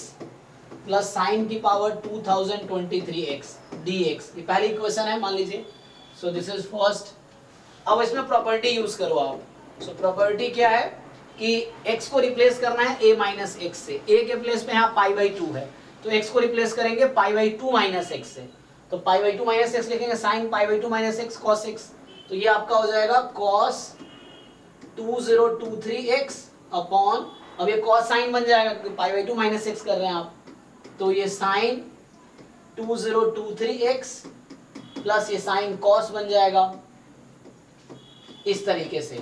प्लस साइन की पावर 2023x dx। ये पहली इक्वेशन है मान लीजिए। सो दिस इज फर्स्ट। अब इसमें प्रॉपर्टी यूज करो आप। सो प्रॉपर्टी क्या है कि x को रिप्लेस करना है a माइनस एक्स से। a के प्लेस में यहाँ पाई बाई 2 है, तो x को रिप्लेस करेंगे पाई बाई 2 माइनस एक्स से। तो पाई बाई 2 माइनस एक्स लिखेंगे, sine pi by 2 minus x cos x. तो ये आपका हो जाएगा कॉस 2023x अपॉन, अब ये कॉस साइन बन जाएगा क्योंकि पाई बाई 2 माइनस एक्स कर रहे हैं आप। तो ये साइन 2023x प्लस ये साइन कॉस बन जाएगा इस तरीके से।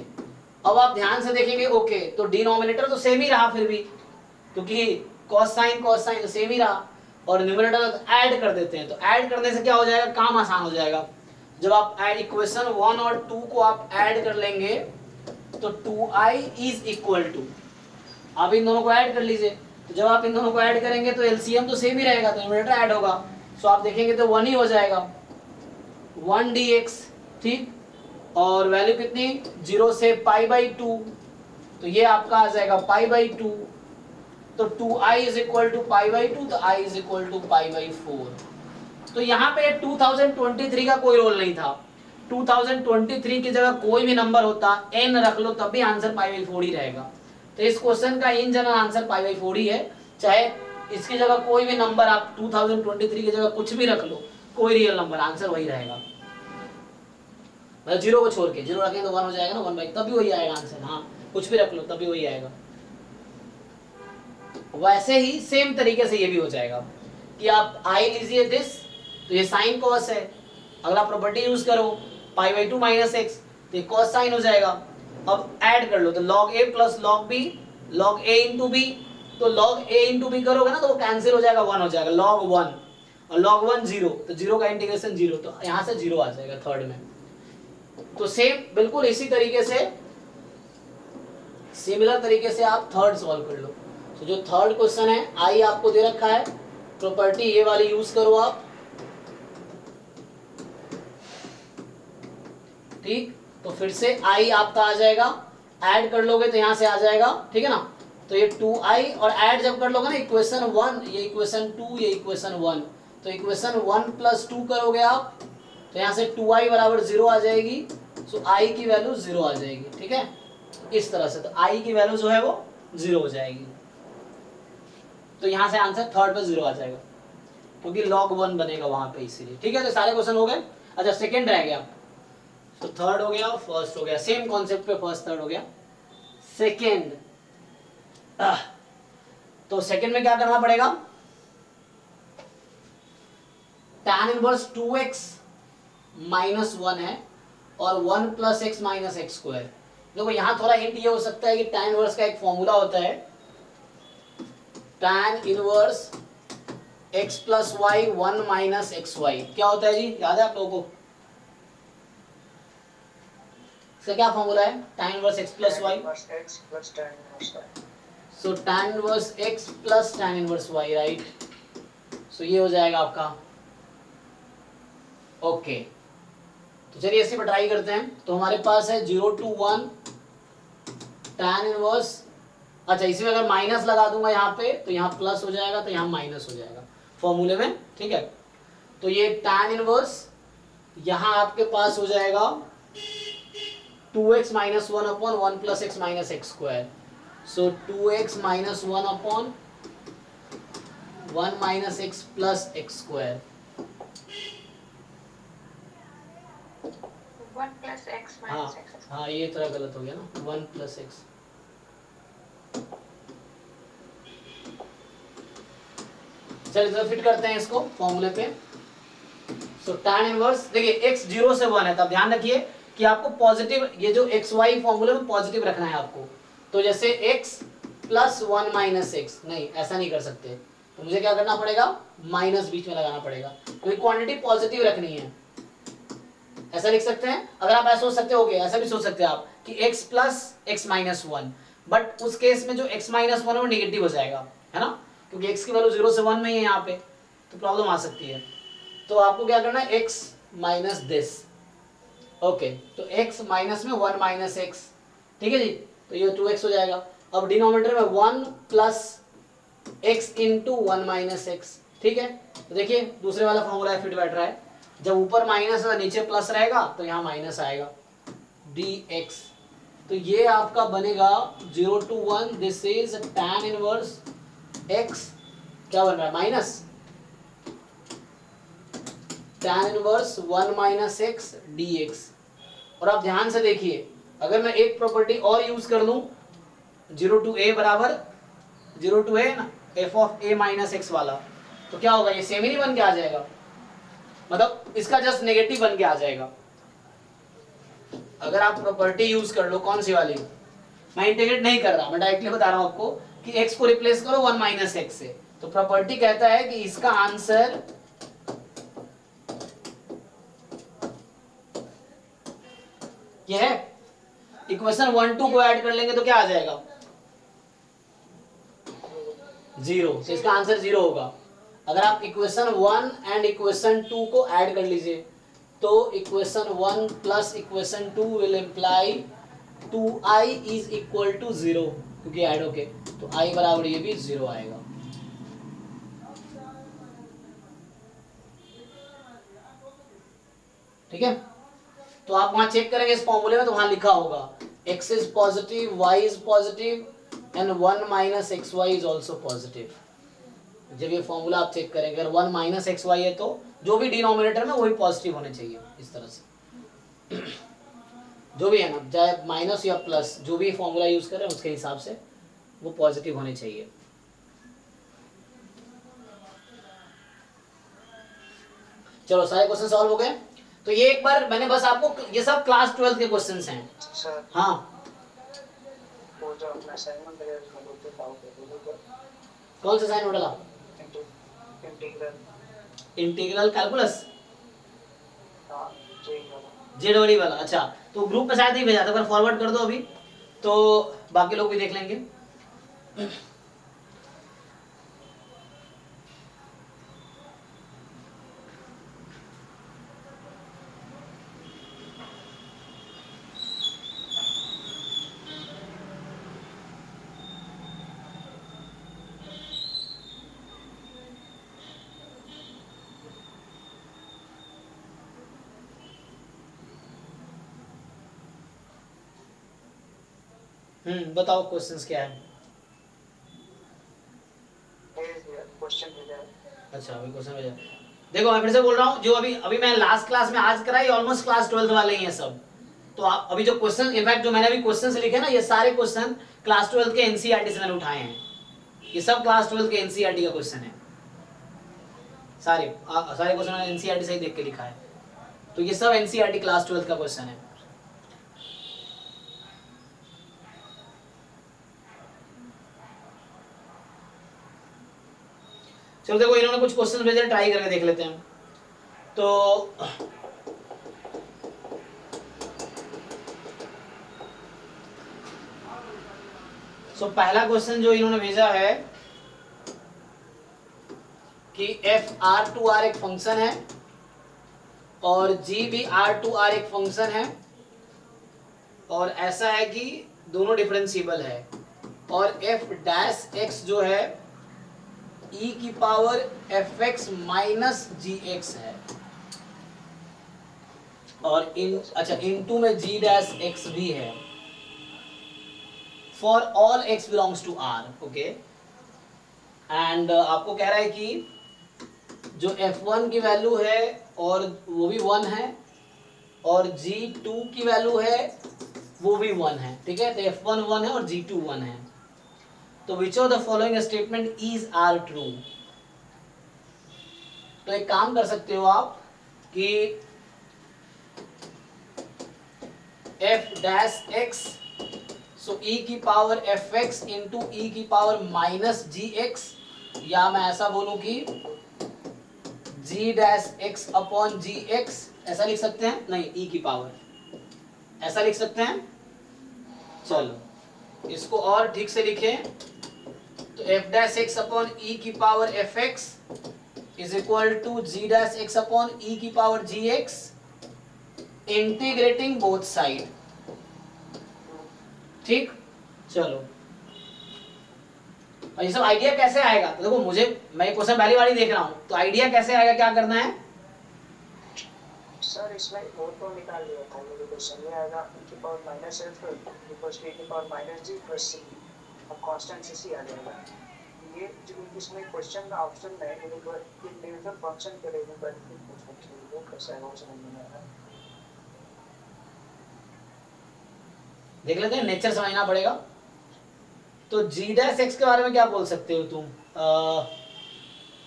अब आप ध्यान से देखेंगे, ओके, तो डिनोमिनेटर तो सेम ही रहा फिर भी, क्योंकि कॉस साइन तो सेम ही रहा, और न्यूमरेटर तो ऐड कर देते हैं। तो ऐड करने से क्या हो जाएगा, काम आसान हो जाएगा। जब आप ऐड इक्वेशन 1 और 2 को आप ऐड कर लेंगे तो 2i इज इक्वल टू, आप इन दोनों को ऐड कर लीजिए। तो जब आप इन दोनों को ऐड करेंगे तो एलसीएम तो सेम ही रहेगा, तो न्यूमरेटर ऐड होगा। सो आप देखेंगे तो 1 ही हो जाएगा, 1 dx, ठीक। और वैल्यू कितनी, 0 से पाई बाई 2, तो ये आपका आ जाएगा पाई बाई 2। तो 2i is equal to pi by 2, तो i is equal to pi by 4। तो यहाँ पे 2023 का कोई रोल नहीं था। 2023 की जगह कोई भी नंबर होता, n रख लो, तब भी आंसर पाई बाई 4 ही रहेगा। तो इस क्वेश्चन का in general answer pi by 4 ही है। चाहे इसकी जगह कोई भी नंबर आप 2023 की जगह कुछ भी रख लो, कोई रियल नंबर, आंसर वही रहेगा। मतलब 0 को छोड़ के, 0 रखेंगे तो 1 हो जाएगा ना, 1 बाई, तब भी वही आएगा आंसर। हाँ, कुछ भी रख लो तब भी वही आएगा। वैसे ही सेम तरीके से ये भी हो जाएगा कि आप i लीजिए दिस, तो ये साइन कॉस है, अगला प्रॉपर्टी यूज करो पाई बाई 2 माइनस एक्स, तो ये कॉस साइन हो जाएगा। अब ऐड कर लो, तो log a plus log b, log a into b, तो log a इंटू b करोगे ना तो वो कैंसिल हो जाएगा, 1 हो जाएगा, log 1, और log 1 0, तो 0 का इंटीग्रेशन 0, तो यहाँ से 0 आ जाएगा थर्ड में। तो सेम बिल्कुल इसी तरीके से, सिमिलर तरीके से आप थर्ड सॉल्व कर लो। तो जो थर्ड क्वेश्चन है, आई आपको दे रखा है, प्रॉपर्टी ये वाली यूज करो आप, ठीक। तो फिर से आई आपका आ जाएगा, ऐड कर लोगे तो यहां से आ जाएगा, ठीक है ना। तो ये 2i, और ऐड जब कर लोगे ना इक्वेशन 1, ये इक्वेशन 2, ये इक्वेशन 1, तो इक्वेशन 1 प्लस 2 करोगे आप, तो यहां से 2i बराबर 0 आ जाएगी। सो i की वैल्यू 0 आ जाएगी, ठीक है, इस तरह से। तो i की वैल्यू जो है वो 0 हो जाएगी। तो यहां से आंसर थर्ड पे 0 आ जाएगा, क्योंकि log 1 बनेगा वहां पे, इसीलिए। ठीक है, तो सारे क्वेश्चन हो गए। अच्छा, सेकंड रह गया। तो थर्ड हो गया, फर्स्ट हो गया, सेम कॉन्सेप्ट पे फर्स्ट थर्ड हो गया। सेकंड, तो सेकंड में क्या करना पड़ेगा, tan इनवर्स 2x माइनस 1 है और 1 plus x minus x square. देखो यहाँ थोड़ा हिंट ये हो सकता है कि tan इनवर्स का एक फॉर्मूला होता है, tan inverse x plus y 1 minus x y. क्या होता है जी, याद है आप लोगों को? इसका क्या फॉर्मूला है, tan inverse x plus y, so tan inverse x plus tan inverse y, right. So ये हो जाएगा आपका, ओके। तो चलिए इसी पर ट्राई करते हैं। तो हमारे पास है 0 to 1 tan इनवर्स, अच्छा इसी में अगर माइनस लगा दूंगा यहाँ पे तो यहाँ प्लस हो जाएगा, तो यहाँ माइनस हो जाएगा फॉर्मूले में, ठीक है। तो ये tan इनवर्स यहाँ आपके पास हो जाएगा 2x minus 1 upon 1 plus x minus x square. So 2x minus 1 upon 1 minus x plus x square. 1 plus x हाँ, minus x हाँ ये थोड़ा गलत हो गया ना, 1 + x। चलिए तो फिट करते हैं इसको फॉर्मूले पे। सो tan इनवर्स, देखिए x 0 से 1 है, तब ध्यान रखिए कि आपको पॉजिटिव, ये जो एक्स वाई फॉर्मूले में पॉजिटिव रखना है आपको। तो जैसे x + 1 - x, नहीं ऐसा नहीं कर सकते, तो मुझे क्या करना पड़ेगा, माइनस बीच में लगाना पड़ेगा, क्योंकि क्वांटिटी पॉजिटिव रखनी है। ऐसा लिख सकते हैं, अगर आप ऐसा सोच सकते हो, ऐसा भी सोच सकते हैं आप कि x + x - 1, बट उस केस में जो x - 1 है वो नेगेटिव हो जाएगा, है ना, क्योंकि x की वैल्यू 0 से 1 में ही है यहाँ पे, तो प्रॉब्लम आ सकती है। तो आपको क्या करना है, x माइनस दिस, ओके, तो x माइनस में 1 - x, ठीक है जी, तो ये 2x हो जाएगा। अब डिनोमिनेटर में 1 + x × 1 - x, ठीक है। तो देखिए दूसरे वाला फॉर्मूला फिट बैठ रहा है, जब ऊपर माइनस है नीचे प्लस रहेगा तो यहाँ माइनस आएगा, dx। तो ये आपका बनेगा 0 to 1, this is tan inverse x, क्या बन रहा है, minus tan inverse 1 - x dx। और आप ध्यान से देखिए, अगर मैं एक प्रॉपर्टी और यूज कर लूं, 0 to a बराबर 0 to a ना, f(a - x) वाला, तो क्या होगा, ये सेम ही नहीं बन के आ जाएगा, मतलब इसका जस्ट नेगेटिव बन के आ जाएगा। अगर आप प्रॉपर्टी यूज कर लो, कौन सी वाली, मैं इंटीग्रेट नहीं कर रहा, मैं डायरेक्टली बता रहा हूं आपको कि x को रिप्लेस करो 1 - x से, तो प्रॉपर्टी कहता है कि इसका आंसर ये है, इक्वेशन 1 2 को ऐड कर लेंगे तो क्या आ जाएगा, 0, तो इसका आंसर 0 होगा। अगर आप इक्वेशन 1 एंड इक्वेशन 2 को ऐड कर लीजिए, तो equation 1 + equation 2 will imply 2i = 0, क्योंकि ऐड होके, तो i बराबर ये भी 0 आएगा। ठीक है, तो आप वहां चेक करेंगे इस फॉर्मूले में, तो वहां लिखा होगा x is positive, y is positive and 1 - xy is also positive. जब ये फॉर्मूला आप चेक करेंगे, अगर 1 - xy है तो जो भी डिनोमिनेटर में वही पॉजिटिव होने चाहिए, इस तरह से जो भी है ना, चाहे माइनस या प्लस, जो भी फॉर्मूला यूज करें उसके हिसाब से वो पॉजिटिव होने चाहिए। चलो सारे क्वेश्चन सॉल्व हो गए। तो ये एक बार मैंने बस आपको, ये सब क्लास 12 के क्वेश्चंस हैं। सर हाँ, वो जो अपना असाइनमेंट है उसमें बोलते पाओ कर कौन सा साइन डाला, इंटीग्रल इंटीग्रल कैलकुलस, हाँ जेई वाला। जेड वाली वाला, अच्छा, तो ग्रुप में शायद नहीं भेजा था, अगर फॉरवर्ड कर दो अभी, तो बाकी लोग भी देख लेंगे। बताओ क्वेश्चंस क्या है। क्वेश्चन भेजा है। अच्छा अभी क्वेश्चन भेजा, देखो मैं फिर से बोल रहा हूँ, जो अभी अभी मैं लास्ट क्लास में आज कराई, ऑलमोस्ट क्लास 12 वाले ही हैं सब। तो आप अभी जो क्वेश्चन, इनफैक्ट जो मैंने अभी क्वेश्चंस लिखे ना, ये सारे क्वेश्चन क्लास 12 के एनसीईआरटी से मैंने उठाए हैं, ये सब क्लास 12 के एनसीईआरटी का क्वेश्चन है, सारे सारे क्वेश्चन मैंने एनसीईआरटी से ही देख के लिखा है, तो ये सब एनसीईआरटी क्लास 12 का क्वेश्चन है। चलो देखो, इन्होंने कुछ क्वेश्चन भेजे, ट्राई करके देख लेते हैं। तो पहला क्वेश्चन जो इन्होंने भेजा है कि f R2R एक फंक्शन है और g भी R2R एक फंक्शन है, और ऐसा है कि दोनों डिफरेंशिएबल है, और f' जो है e⁻fx - gx है, और इनटू में g' भी है, for all x belongs to r, okay. And आपको कह रहा है कि जो f1 की वैल्यू है और वो भी 1 है, और g2 की वैल्यू है वो भी 1 है, ठीक है। तो F1 1 है और G2 1 है। तो which of the following statement is are true. तो एक काम कर सकते हो आप कि f dash x, so e की पावर fx इंटू e की पावर माइनस gx, या मैं ऐसा बोलूं कि g dash x upon gx, ऐसा लिख सकते हैं। नहीं, e की पावर ऐसा लिख सकते हैं। चलो इसको और ठीक से लिखें तो f dash x upon e की power fx is equal to g dash x upon e की power gx integrating both side. ठीक, चलो और ये सब आइडिया कैसे आएगा? तो देखो मुझे, मैं ये क्वेश्चन पहली बार ही देख रहा हूं, तो आइडिया कैसे आएगा, क्या करना है? सर इसमें वो तो निकाल लिया था, मेरे क्वेश्चन में आएगा e की power minus f equals to e की power minus g plus c, अब कांस्टेंट c आ जाएगा। ये जो इसमें क्वेश्चन का ऑप्शन है इंडिविजुअल फंक्शन के लिए बेनिफिट फंक्शन वो कैसे है वो समझ में नहीं आ रहा। देख लेते हैं, नेचर समझना पड़ेगा। तो g डैश x के बारे में क्या बोल सकते हो तुम?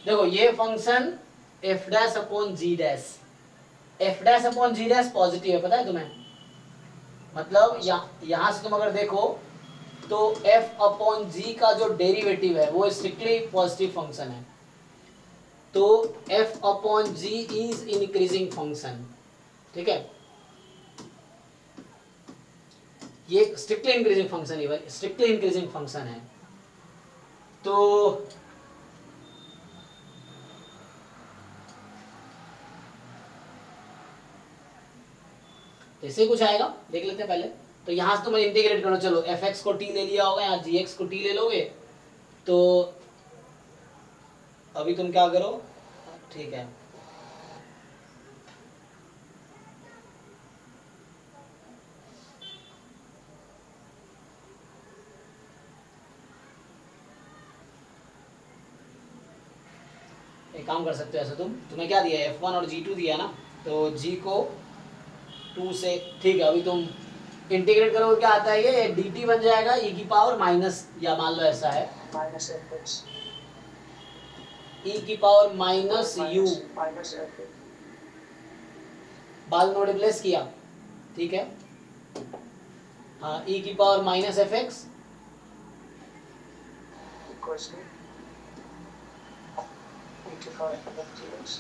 देखो ये function f dash upon g dash, f dash upon g dash positive है, पता है तुम्हें? मतलब यहां से तुम अगर देखो तो f अपॉन g का जो डेरिवेटिव है वो स्ट्रिक्टली पॉजिटिव फंक्शन है। तो f upon g is increasing function, ठीक है। ये स्ट्रिक्टली इंक्रीजिंग फंक्शन है, स्ट्रिक्टली इंक्रीजिंग फंक्शन है। तो ऐसे कुछ आएगा, देख लेते हैं पहले। तो यहां से तुम इंटीग्रेट करो, चलो fx को t ले लिया होगा, यहाँ gx को t ले लोगे। तो अभी तुम क्या करो, ठीक है, एक काम कर सकते हो ऐसे, तुम्हें क्या दिया है, f1 और g2 दिया ना, तो g को 2 से, ठीक है, अभी तुम इंटीग्रेट करोगे क्या आता है, ये dt बन जाएगा e की पावर माइनस, या मान लो ऐसा है माइनस fx e की power minus u, minus f बाद में रिप्लेस किया, ठीक है। हाँ, e की power minus fx equals to e की पावर fx,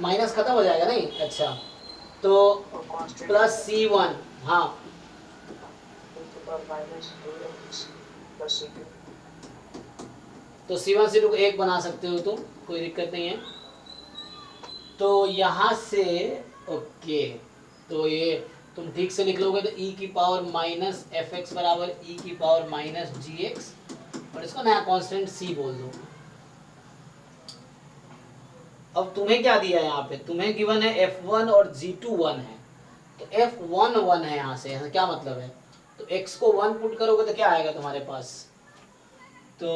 माइनस खत्म हो जाएगा नहीं, अच्छा, तो प्लस c1, हाँ e की power minus 2x plus c2, तो c1 c2 को 1 बना सकते हो तुम, कोई दिक्कत नहीं है। तो यहाँ से ओके, तो ये तुम ठीक से लिख लोगे तो e की पावर माइनस fx बराबर e की पावर माइनस gx, और इसको नया कांस्टेंट c बोल दो। अब तुम्हें क्या दिया है यहाँ पे, तुम्हें गिवन है f1 और g2 1 है, तो f1 1 है यहाँ से, क्या मतलब है, तो x को 1 पुट करोगे तो क्या आएगा तुम्हारे पास, तो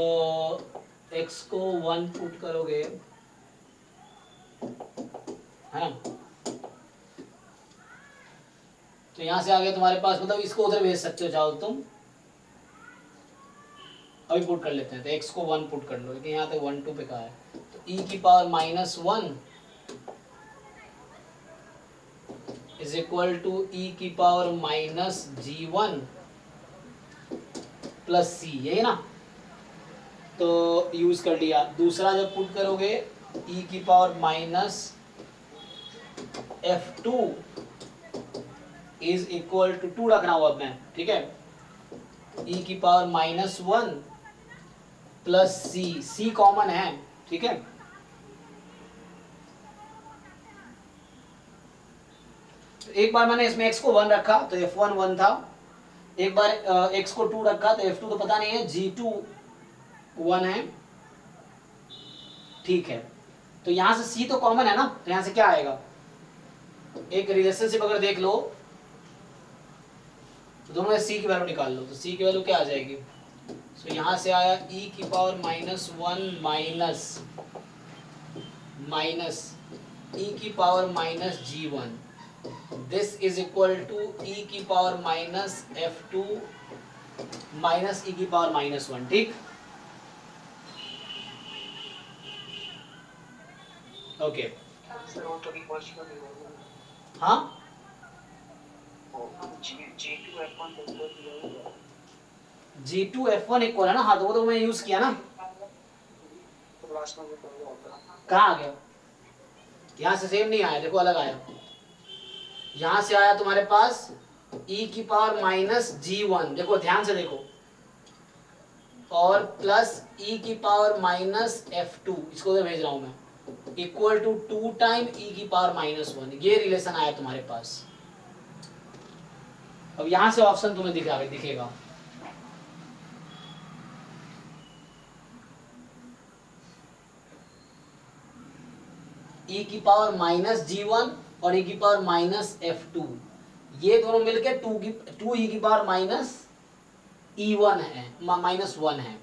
x को 1 पुट करोगे, है ना, तो यहाँ से आ गया तुम्हारे पास, मतलब इसको उधर भेज सकते हो चाहो तुम, अभी पुट कर लेते हैं, तो x को 1 पुट कर लो, लेकिन यहाँ तक 1 2 पे कहा है, तो e की power minus 1 is equal to e की power minus g1 plus c, यही ना, तो यूज कर लिया। दूसरा जब पुट करोगे e की power minus f2 is equal to 2 रखना हुआ अब मैं, ठीक है, e की power minus 1 plus c common है, ठीक है। तो एक बार मैंने इसमें x को 1 रखा तो f1 1 था, एक बार x को 2 रखा तो f2 तो पता नहीं है, g2 1 है, ठीक है। तो यहां से c तो कॉमन है ना, तो यहां से क्या आएगा, एक रिलेशनशिप अगर देख लो तो दोनों में c की वैल्यू निकाल लो, तो c की वैल्यू क्या आ जाएगी, तो यहां से आया e की पावर माइनस 1 माइनस e की power minus g1 this is equal to e की पावर माइनस F2 माइनस ई की पावर माइनस 1, ठीक। ओके सर वो तो इक्वेशन नहीं होगी। हाँ G2F1 बिल्कुल दिया हुआ है। G2F1 इक्वल है ना, हाँ तो वो तो मैं यूज किया ना। तो लास्ट में भी तो होगा। कहाँ आ गया? यहाँ से सेम नहीं आया, देखो अलग आया। यहाँ से आया तुम्हारे पास e की पावर माइनस G1, देखो ध्यान से देखो, और प्लस e की पावर माइनस F2, इसको तो भेज रहा हूं मैं, इक्वल टू 2 टाइम e की पावर माइनस 1। ये रिलेशन आया तुम्हारे पास। अब यहां से ऑप्शन तुम्हें दिखेगा e की पावर माइनस G1 और e की पावर माइनस F2, ये दोनों मिलके 2 e की पावर माइनस E1 है, माइनस 1 है।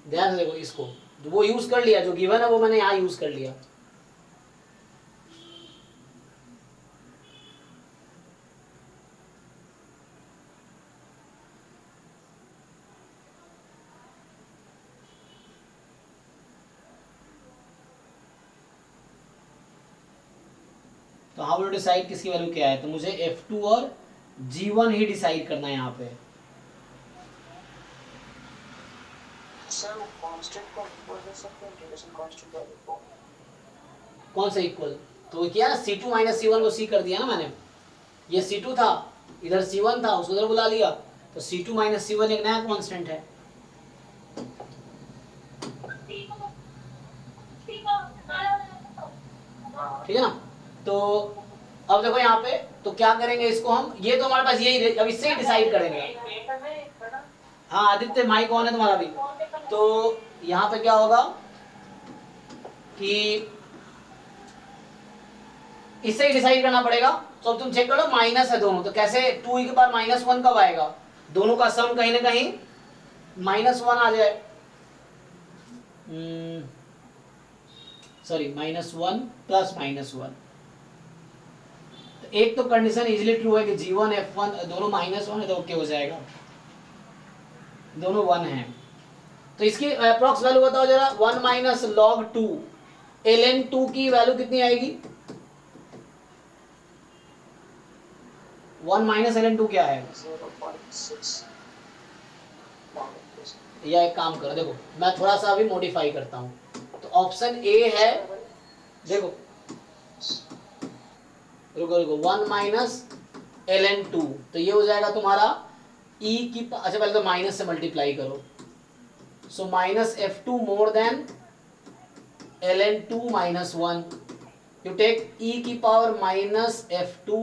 ध्यान से देखो इसको, वो यूज कर लिया, जो गिवन है वो मैंने यहाँ यूज कर लिया। तो हाउ टू डिसाइड किसकी वैल्यू क्या है, तो मुझे F2 और G1 ही डिसाइड करना है यहाँ पे। सर वो कांस्टेंट को इक्वल कर सकते हैं, इंटीग्रेशन कांस्टेंट वैल्यू को। कौन सा इक्वल? तो क्या ना C2 माइनस C1 को C कर दिया ना मैंने, ये C2 था, इधर C1 था, उसको उधर बुला लिया, तो C2 माइनस C1 एक नया कांस्टेंट है। ठीक है ना। तो अब देखो यहाँ पे, तो क्या करेंगे इसको हम, ये तो हमारे पास यही, अब इससे ही डिसाइड करेंगे। हाँ आदित्य, माइक ऑन है तुम्हारा भी। तो यहाँ पे क्या होगा कि इससे ही डिसाइड करना पड़ेगा। तो अब तुम चेक करो, माइनस है दोनों, तो कैसे 2 के पावर माइनस 1 कब आएगा? दोनों का सम कहीं ना कहीं माइनस 1 आ जाए, सॉरी माइनस 1 प्लस माइनस 1। एक तो कंडीशन इजीली ट्रू है कि G1 F1 दोनों माइनस 1 है, तो ओके हो जाएगा, दोनों 1 है। तो इसकी अप्रॉक्स वैल्यू बताओ जरा, 1 माइनस लॉग 2 ln 2 की वैल्यू कितनी आएगी? 1 माइनस ln 2 क्या है? 0.6। या एक काम करो, देखो मैं थोड़ा सा अभी मॉडिफाई करता हूँ। तो ऑप्शन ए है, देखो रुको रुको, 1 माइनस ln 2, तो ये हो जाएगा तुम्हारा e की, अच्छा पहले तो माइनस से मल्टीप्लाई करो, so minus F2 more than ln 2 minus 1, you take e की पावर माइनस F2,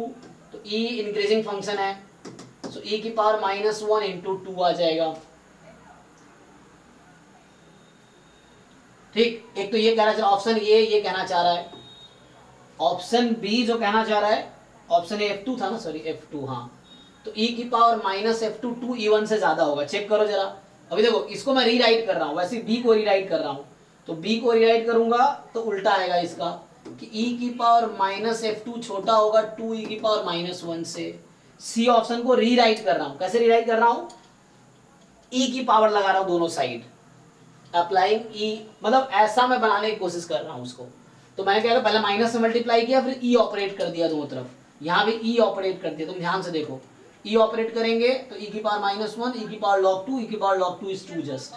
तो e इंक्रीजिंग फंक्शन है, सो e की पावर माइनस 1 इंटू 2 आ जाएगा। ठीक, एक तो ये कहना चाह, ऑप्शन ए ये कहना चाह रहा है। ऑप्शन बी जो कहना चाह रहा है, ऑप्शन ए F2 था ना, सॉरी F2, हाँ, तो e की पावर माइनस F2 2E1 से ज्यादा होगा। चेक करो जरा, अभी देखो इसको मैं रीराइट कर रहा हूँ, वैसे b को रीराइट कर रहा हूँ, तो b को रीराइट करूंगा तो उल्टा आएगा इसका, कि e की पावर माइनस F2 छोटा होगा 2e की पावर माइनस 1 से। सी ऑप्शन को रीराइट कर रहा हूँ, कैसे रीराइट कर रहा हूँ, e की पावर लगा रहा हूँ दोनों साइड, अप्लाइंग e, मतलब ऐसा मैं बनाने की कोशिश कर रहा हूँ उसको। तो मैंने क्या किया, पहले माइनस से मल्टीप्लाई किया, फिर e ऑपरेट कर दिया दोनों तरफ, यहाँ भी e ऑपरेट कर दिया। तुम ध्यान से देखो, e ऑपरेट करेंगे तो e की पावर माइनस 1, e की पावर लॉग 2, e की power log 2 is 2 just.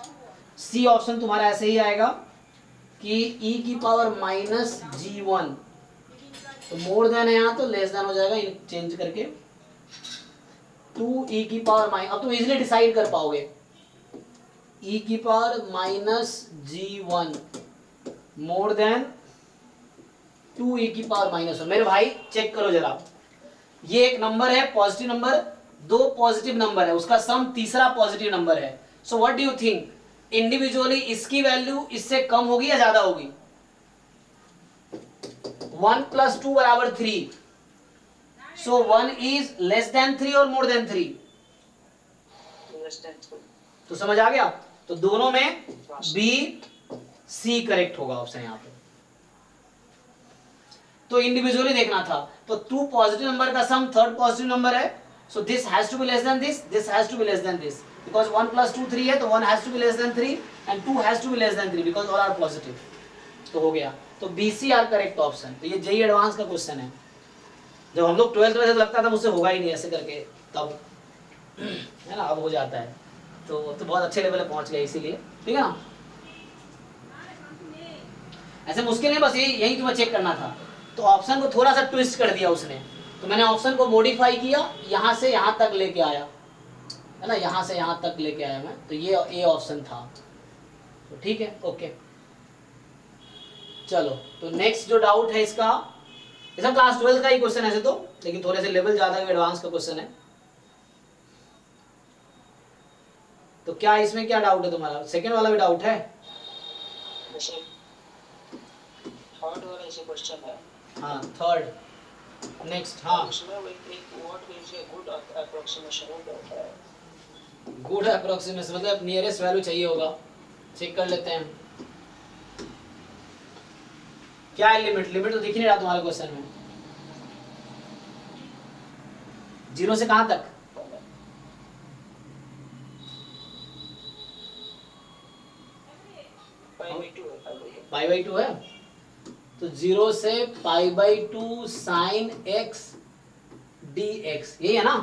C option तुम्हारा ऐसे ही आएगा कि e की पावर माइनस G1, तो मोर देन है यहाँ, तो लेस देन हो जाएगा, चेंज करके 2e की पावर माइनस, अब तुम इजिली डिसाइड कर पाओगे, e की power minus G1 more than 2e की पावर माइनस 1। मेरे भाई चेक करो जरा, ये एक नंबर है पॉजिटिव नंबर, दो पॉजिटिव नंबर है, उसका सम तीसरा पॉजिटिव नंबर है। So what do you think, individually इसकी वैल्यू इससे कम होगी या ज्यादा होगी? 1 प्लस 2 बराबर 3, सो 1 इज लेस देन 3 और मोर देन 3? तो समझ आ गया, तो दोनों में बी सी करेक्ट होगा ऑप्शन यहाँ पे। तो इंडिविजुअली देखना था, तो टू पॉजिटिव नंबर का सम थर्ड पॉजिटिव नंबर है, so this has to be less than this has to be less than this, because 1 + 2 3 है, तो 1 has to be less than 3 and 2 has to be less than 3 because all are positive. तो हो गया, तो BC are correct option. तो ये JEE advance का question है। जब हम लोग 12th में से लगता था मुझसे होगा ही नहीं ऐसे करके, तब है ना, अब हो जाता है, तो बहुत अच्छे लेवल पे पहुंच गए इसीलिए, ठीक है ना। ऐसे मुश्किल नहीं, बस यही तुम्हें चेक करना था। तो ऑप्शन को थोड़ा सा ट्विस्ट कर दिया उसने, तो मैंने ऑप्शन को मॉडिफाई किया, यहाँ से यहाँ तक लेके आया, है ना, यहाँ से यहाँ तक लेके आया मैं, तो ये A ऑप्शन था। तो ठीक है, ओके। चलो, तो नेक्स्ट जो डाउट है इसका, ये सब क्लास 12 का ही क्वेश्चन ऐसे तो, लेकिन थोड़े से लेवल ज्यादा एडवांस का क्वेश्चन है। तो क्या इसमें क्या डाउट है तुम्हारा? सेकंड वाला भी डाउट है? जैसे थर्ड वाला ऐसे क्वेश्चन है। हाँ, थर्ड, नेक्स्ट। हाँ, उसमें एक what is a good approximation होता है। गुड अप्रोक्सीमेशन मतलब नियरेस्ट वैल्यू चाहिए होगा, चेक कर लेते हैं। क्या है लिमिट? लिमिट तो दिख नहीं रहा तुम्हारे क्वेश्चन में। 0 से कहां तक? π/2 है, तो 0 से π/2 sin x dx, यही है ना।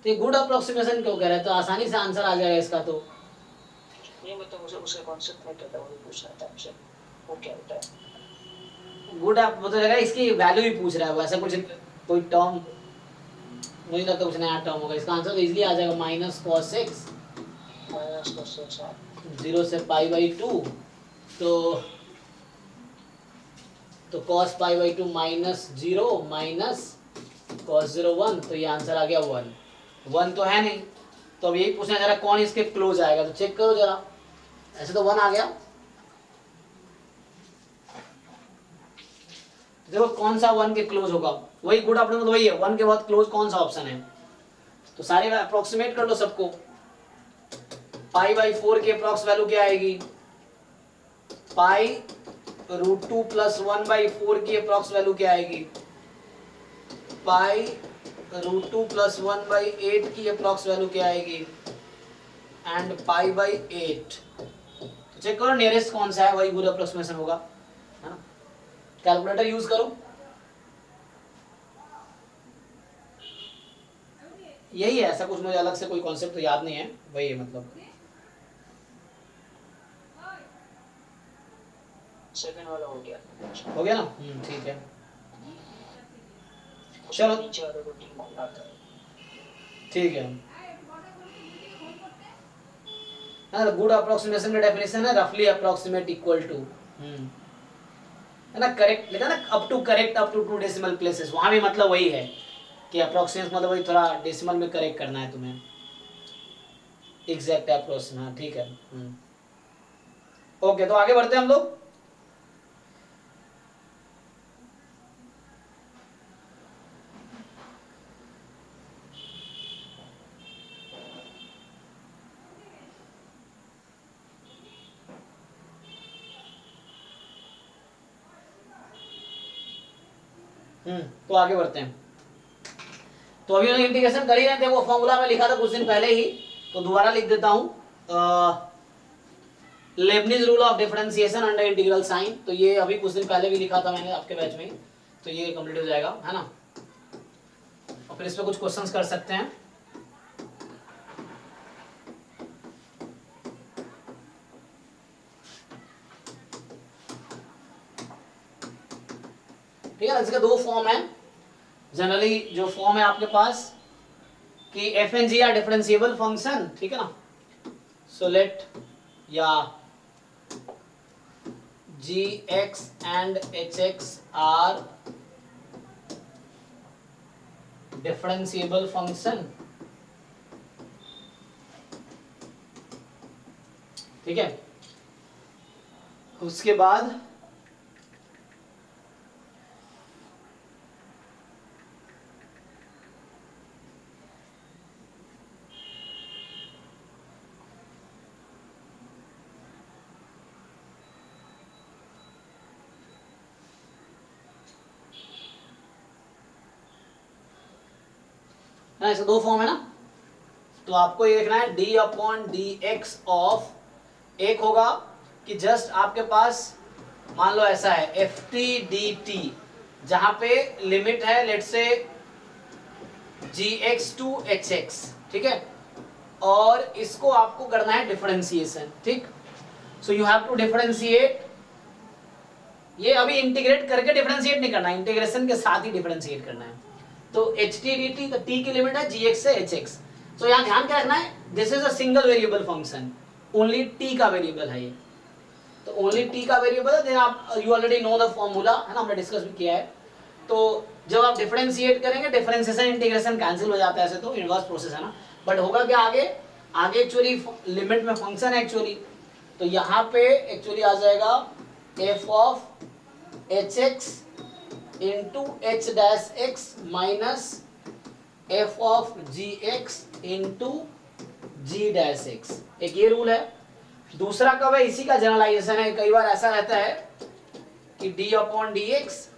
तो ये गुड अप्रोक्सीमेशन क्यों कह रहे हैं? तो आसानी से आंसर आ जाएगा इसका। तो ये मतलब मुझे उसका कॉन्सेप्ट नहीं पता, वो पूछना था आपसे, वो क्या होता है। गुड आप मतलब लगा इसकी वैल्यू ही पूछ रहा है, वैसा कुछ कोई टर्म मुझे लगता है कुछ नया टर्म होगा। इसका आंसर तो इजीली आ जाएगा, -cos x, -cos x 0 से π/2, तो cos π/2 -0 माइनस cos 0 1, तो ये आंसर आ गया 1। 1 तो है नहीं, तो अब यही पूछना जरा कौन इसके क्लोज आएगा, तो चेक करो जरा। ऐसे तो 1 आ गया, देखो कौन सा 1 के क्लोज होगा। वही गुड अपने मतलब वही है, 1 के बाद क्लोज कौन सा ऑप्शन है। तो सारे अप्रोक्सीमेट कर लो सबको। π/4 की अप्रोक्स वैल्यू क्या आएगी? π√2 + 1/4 की अप्रोक्स वैल्यू क्या आएगी? π√2 + 1/8 की अप्रोक्स वैल्यू क्या आएगी? एंड π/8। तो चेक करो नियरेस्ट कौन सा है, वही गुड अप्रोक्सीमेशन होगा, है ना। कैलकुलेटर यूज करो, यही है। ऐसा कुछ मुझे अलग से कोई कॉन्सेप्ट तो याद नहीं है, वही है मतलब। सेकंड वाला हो गया ना। ठीक है, चलो नीचे वाले को टीम आता है। ठीक है। गुड अप्रोक्सीमेशन का डेफिनेशन है रफली अप्रोक्सीमेट इक्वल टू, है ना, करेक्ट लिखा ना, अप टू 2 डेसिमल प्लेसेस। वहां भी मतलब वही है कि अप्रोक्सीमेट मतलब वही थोड़ा डेसिमल में करेक्ट करना है तुम्हें, एग्जैक्ट अप्रोक्सीमेशन। हाँ ठीक है, ओके। तो आगे बढ़ते हैं हम लोग। तो आगे बढ़ते हैं। तो अभी उन्होंने इंटीग्रेशन कर ही रहे थे, वो फॉर्मूला में लिखा था कुछ दिन पहले ही, तो दोबारा लिख देता हूं। Leibniz rule of differentiation under integral sign, तो ये अभी कुछ दिन पहले भी लिखा था मैंने आपके बैच में, तो ये कंप्लीट हो जाएगा, है ना। और फिर इस पे कुछ क्वेश्चंस कर सकते हैं। ठीक है, इसके 2 फॉर्म है जनरली। जो फॉर्म है आपके पास कि f and g are differentiable function, ठीक है ना। सो लेट या g x and h x are differentiable function, ठीक है। उसके बाद ना, इसके दो फॉर्म है ना, तो आपको ये लिखना है D upon D x of, एक होगा कि जस्ट आपके पास मान लो ऐसा है एफ टी डी टी, जहां पे लिमिट है let say g x to h x, ठीक है, और इसको आपको करना है डिफरेंशिएशन, ठीक। So you have to differentiate, ये अभी इंटीग्रेट करके डिफरेंशिएट नहीं करना है, इंटीग्रेशन के साथ ही डिफरेंशिएट करना है। तो एच टी डी टी, तो टी की लिमिट है जी एक्स से एच एक्स। तो यहाँ ध्यान क्या रखना है, this is a single variable function, only T का वेरिएबल है ये, तो ओनली टी का वेरिएबल है, देन आप you already know the formula है ना, हमने डिस्कस भी किया है। तो जब आप डिफरेंशिएट करेंगे, डिफरेंशिएशन इंटीग्रेशन कैंसिल हो जाता है, ऐसे तो इनवर्स प्रोसेस है ना, बट होगा क्या आगे, आगे एक्चुअली लिमिट में फंक्शन है एक्चुअली, तो यहाँ पे एक्चुअली आ जाएगा f of h x into h dash x minus f of g x into g dash x, एक ये रूल है। दूसरा कब है, इसी का जनरलाइजेशन है, कई बार ऐसा रहता है कि डी अपॉन डी एक्स,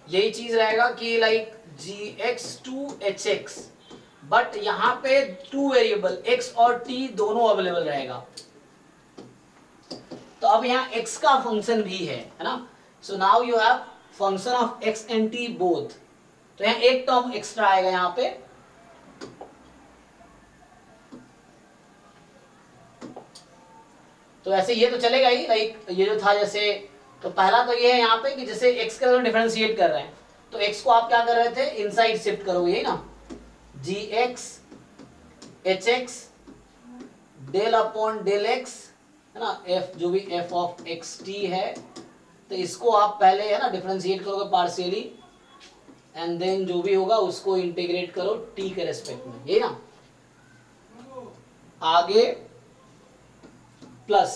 यही चीज रहेगा कि like g x to h x, but यहाँ पे टू वेरिएबल एक्स और टी दोनों अवेलेबल रहेगा, तो अब यहाँ x का फंक्शन भी है ना, so now you have function of x and t both, तो यहाँ एक टर्म एक्स्ट्रा आएगा यहाँ पे, तो ऐसे ये तो चलेगा ही, लाइक ये जो था जैसे, तो पहला तो ये है यहाँ पे कि जैसे x का डिफरेंशिएट कर रहे हैं, तो x को आप क्या कर रहे थे, इनसाइड शिफ्ट करोगे यही ना, g x h x del upon del x है ना, f जो भी f ऑफ एक्स टी है, तो इसको आप पहले है ना डिफरेंशिएट करोगे पार्शियली, एंड देन जो भी होगा उसको इंटीग्रेट करो t के रेस्पेक्ट में, यही ना, आगे प्लस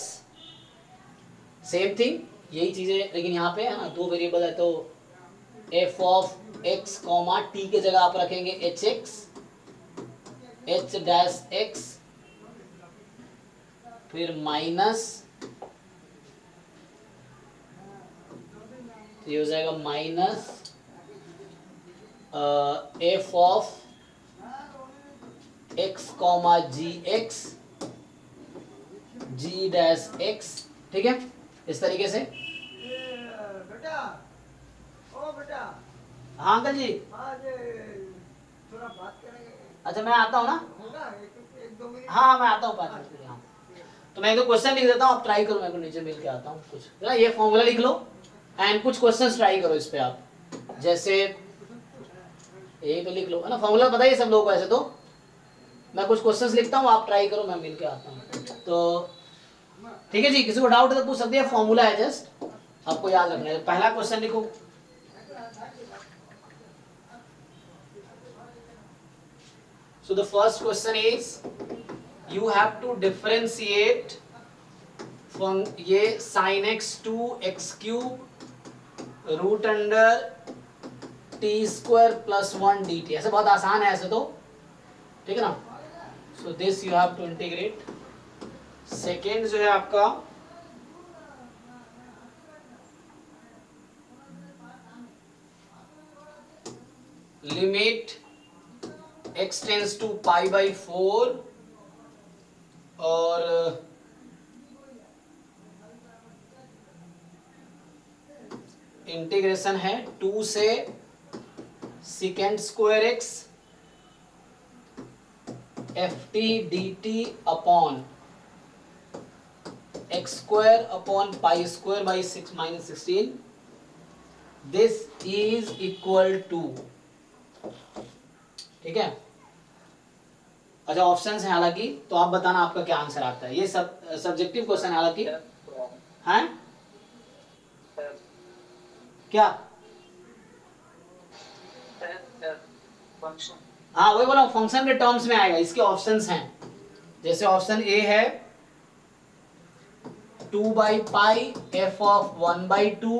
सेम थिंग यही चीज है, लेकिन यहाँ पे है ना दो वेरिएबल है, तो f of x comma t के जगह आप रखेंगे h x h dash x, फिर माइनस, ये हो जाएगा minus f of x comma g x g dash x, ठीक है, इस तरीके से। बेटा, ओ बेटा, हाँ अंकल जी, आज थोड़ा बात करेंगे, अच्छा मैं आता हूँ ना, होगा एक दो मिनट। हाँ मैं आता हूँ 5 मिनट के लिए, हाँ। तो मैं एक दो क्वेश्चन लिख देता हूँ, आप ट्राई करो, मेरे को नीचे मिल के आता हूँ कुछ ना, ये फॉर्मूला लिख लो एंड कुछ क्वेश्चंस ट्राई करो इस पे आप, जैसे यही पे लिख लो है ना, फॉर्मूला बताइए सब लोगों को, ऐसे तो मैं कुछ क्वेश्चंस लिखता हूँ, आप ट्राई करो, मैं मिल के आता हूँ, तो ठीक है जी, किसी को डाउट है तो पूछ सकते हैं, फॉर्मूला है जस्ट आपको याद रखना है। पहला क्वेश्चन लिखो, so the first question is you have to differentiate from ये sin x to x cube root under t square plus 1 dt, ऐसे बहुत आसान है ऐसे तो, ठीक है ना, so this you have to integrate। Second जो है आपका limit x tends to pi by 4 और इंटीग्रेशन है 2 से second square x f t d t upon x square upon pi square by 6 minus 16, this is equal to, ठीक है। अच्छा options हैं हालांकि, तो आप बताना आपका क्या आंसर आता है, ये सब सब्जेक्टिव क्वेश्चन है हालांकि, हैं क्या, हाँ वही बोला, फंक्शन के टर्म्स में आएगा, इसके ऑप्शंस हैं, जैसे ऑप्शन ए है 2 by pi f of 1 by 2,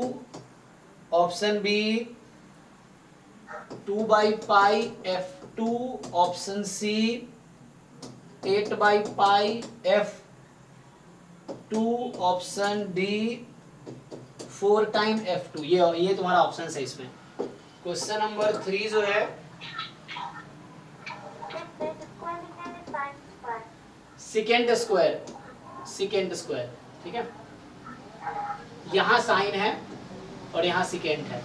option B 2 by pi f 2, option C 8 by pi f 2, option D 4 time f 2, ये तुम्हारा ऑप्शन है इसमें। क्वेश्चन नंबर 3 जो है सेकेंड स्क्वायर, सेकेंड स्क्वायर, ठीक है। यहाँ साइन है और यहाँ सेकेंड है।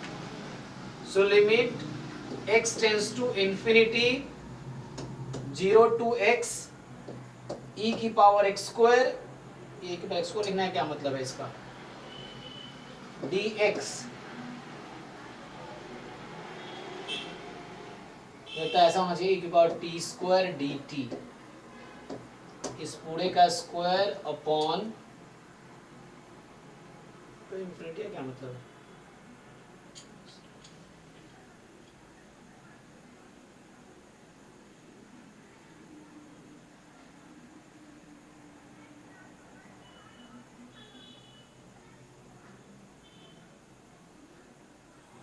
So limit x tends to infinity 0 to x e की पावर x स्क्वायर, e की पावर x स्क्वायर लिखना है, क्या मतलब है इसका, dx लगता है ऐसा होना चाहिए, e की पावर t स्क्वायर dt, इस पूरे का स्क्वायर अपॉन तो इंफिनिटी क्या मतलब है,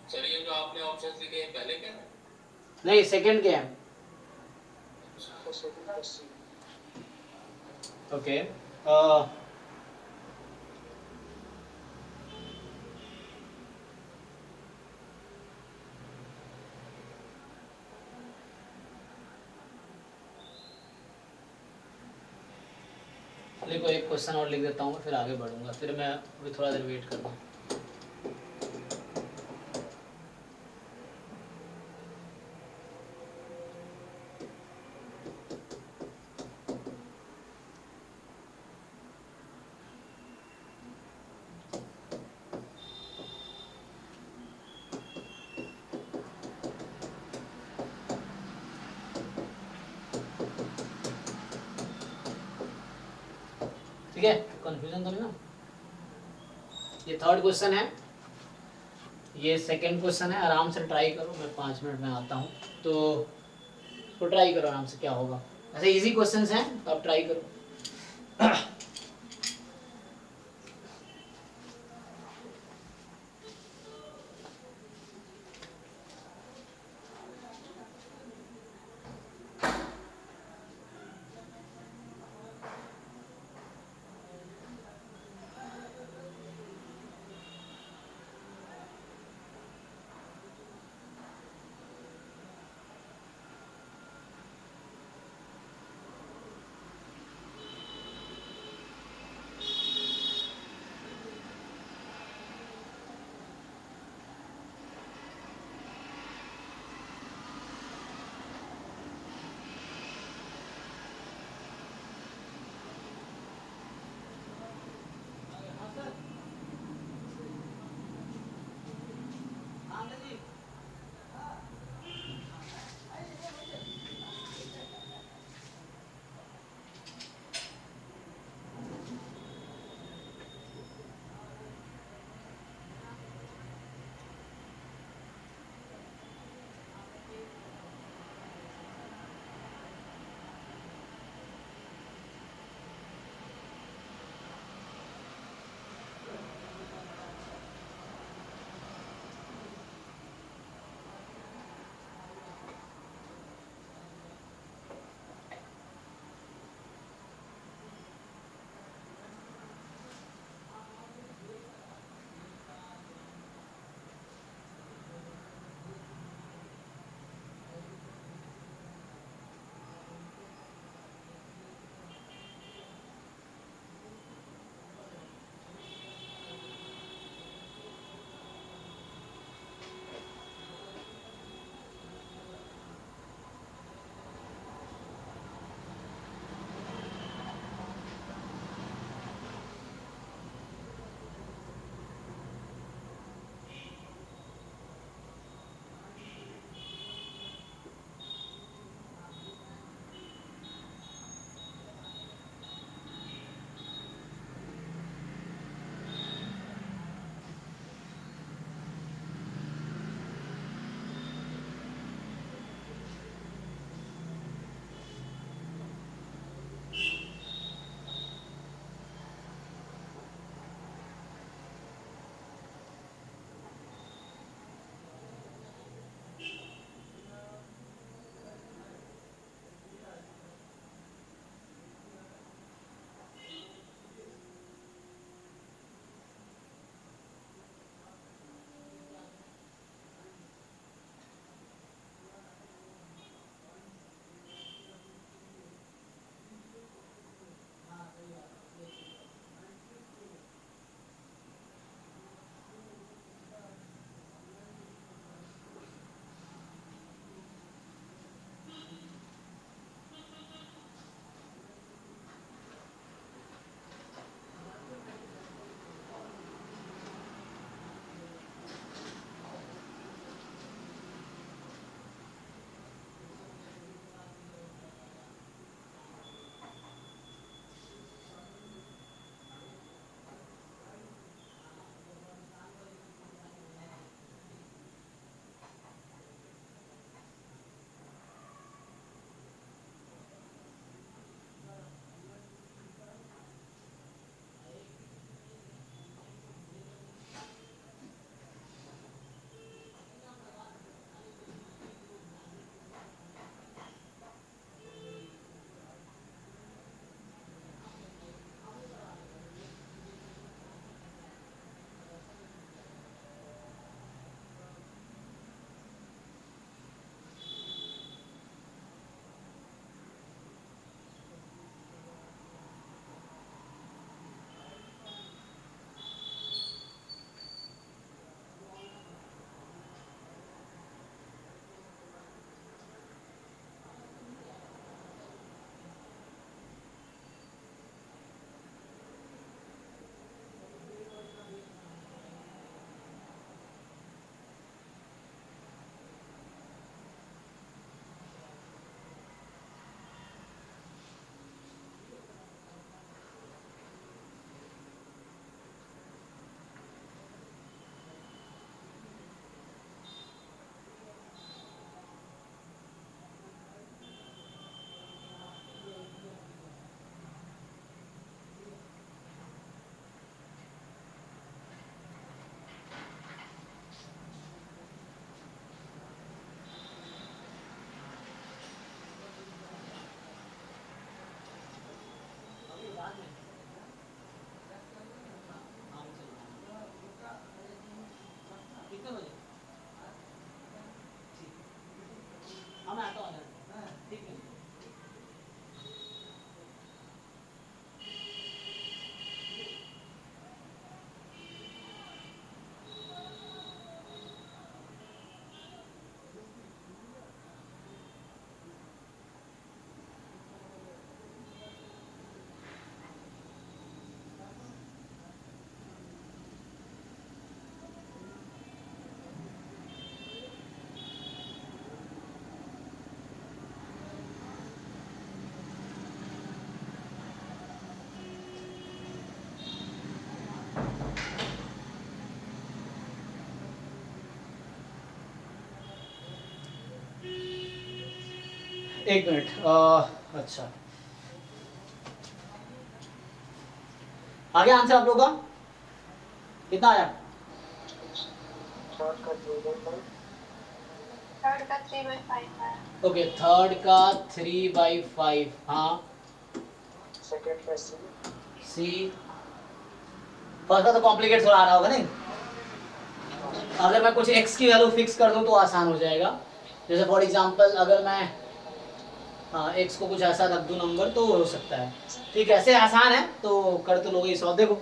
सर ये जो आपने ऑप्शंस लिखे हैं पहले क्या है? नहीं सेकंड के हैं। तो सेकंड का सी ओके देखो एक क्वेश्चन और लिख देता हूँ, फिर आगे बढ़ूंगा, फिर मैं अभी थोड़ा देर वेट करना। ठीक है, कंफ्यूजन तो नहीं ना। ये थर्ड क्वेश्चन है, ये सेकंड क्वेश्चन है, आराम से ट्राई करो, मैं 5 मिनट में आता हूँ, तो ट्राई करो आराम से, क्या होगा। ऐसे इजी क्वेश्चंस हैं तो आप ट्राई करो। एक मिनट, अच्छा आगे आंसर आप लोग का कितना आया? थर्ड का 3/5, थर्ड का 3/5 है। ओके, थर्ड का 3/5, हाँ। सेकंड का सी, फर्स्ट का तो कॉम्प्लिकेट थोड़ा आ रहा होगा नहीं? अगर मैं कुछ x की वैल्यू फिक्स कर दूं तो आसान हो जाएगा। जैसे फॉर एग्जांपल अगर मैं x को कुछ ऐसा रख दूं नंबर तो हो सकता है। ठीक है, ऐसे आसान है तो कर तो लोगे, सॉल्व देखो।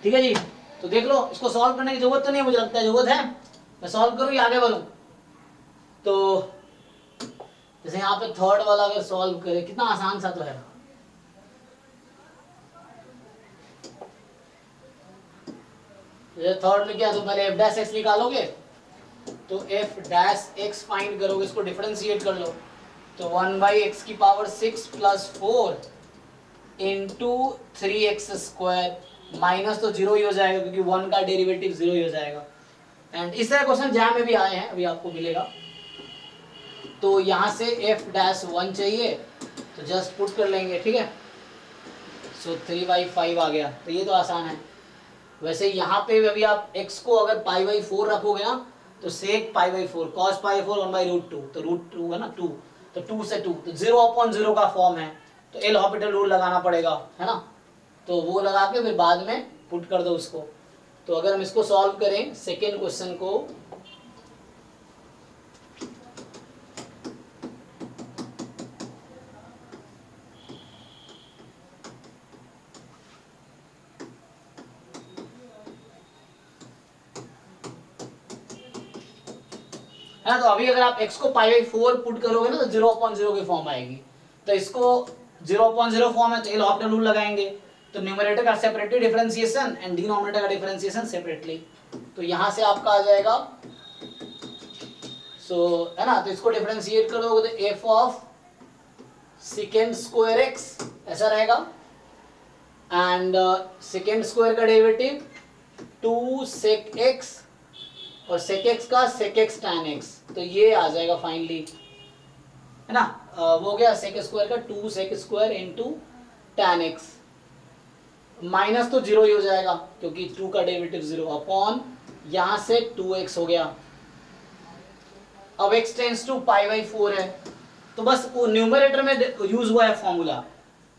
ठीक है जी, तो देख लो, इसको सॉल्व करने की जरूरत तो नहीं, मुझे लगता है जरूरत है। मैं सॉल्व करूँ या आगे बढ़ूं? तो जैसे यहाँ पे थर्ड वाला अगर सॉल्व करें, कितना आसान सा तो है। जैसे थर्ड में क्या, तो पहले एफ डैश एक्स निकालोगे, तो एफ डैश एक्स फाइंड करोगे, इसको डिफरेंशिएट कर लो, तो 1/x⁴ plus 4 into 3x², minus तो जीरो ही हो जाएगा क्योंकि 1 का डेरिवेटिव जीरो ही हो जाएगा। एंड इस तरह क्वेश्चन जैम में भी आए हैं, अभी आपको मिलेगा। तो यहाँ से एफ डैश 1 चाहिए, तो जस्ट पुट कर लेंगे, ठीक है। सो 3/5 आ गया, तो ये तो आसान है। वैसे यहाँ पे अभी आप x को अगर π/4 रखोगे ना, तो sec π/4 cos π/4 1/√2, तो √2 है ना 2, तो 2 से 2, तो 0/0 का फॉर्म है, तो एल हॉपिटल रूल लगाना पड़ेगा, है ना। तो वो लगा के फिर बाद में पुट कर दो उसको। तो अगर हम इसको सॉल्व करें सेकेंड क्वेश्चन को, है ना, तो अभी अगर आप x को π/4 पुट करोगे ना, तो 0/0 की फॉर्म आएगी। तो इसको 0/0 फॉर्म है, तो एल हॉपिटल रूल लगाएंगे, तो न्यूमरेटर का सेपरेटली डिफरेंशिएशन एंड डिनोमिनेटर का डिफरेंशिएशन सेपरेटली। तो यहां से आपका आ जाएगा, सो है ना, तो इसको डिफरेंशिएट करोगे तो एफ ऑफ sec² x ऐसा रहेगा, एंड sec² का डेरिवेटिव 2 sec x और sec x का sec x tan x, तो ये आ जाएगा फाइनली, है ना। वो हो गया sec² का 2 sec² into tan x, minus तो जीरो ही हो जाएगा क्योंकि 2 का डेरिवेटिव 0 अपॉन यहां से 2x हो गया। अब x टेंस टू π/4 है, तो बस वो न्यूमरेटर में यूज हुआ है फॉर्मूला,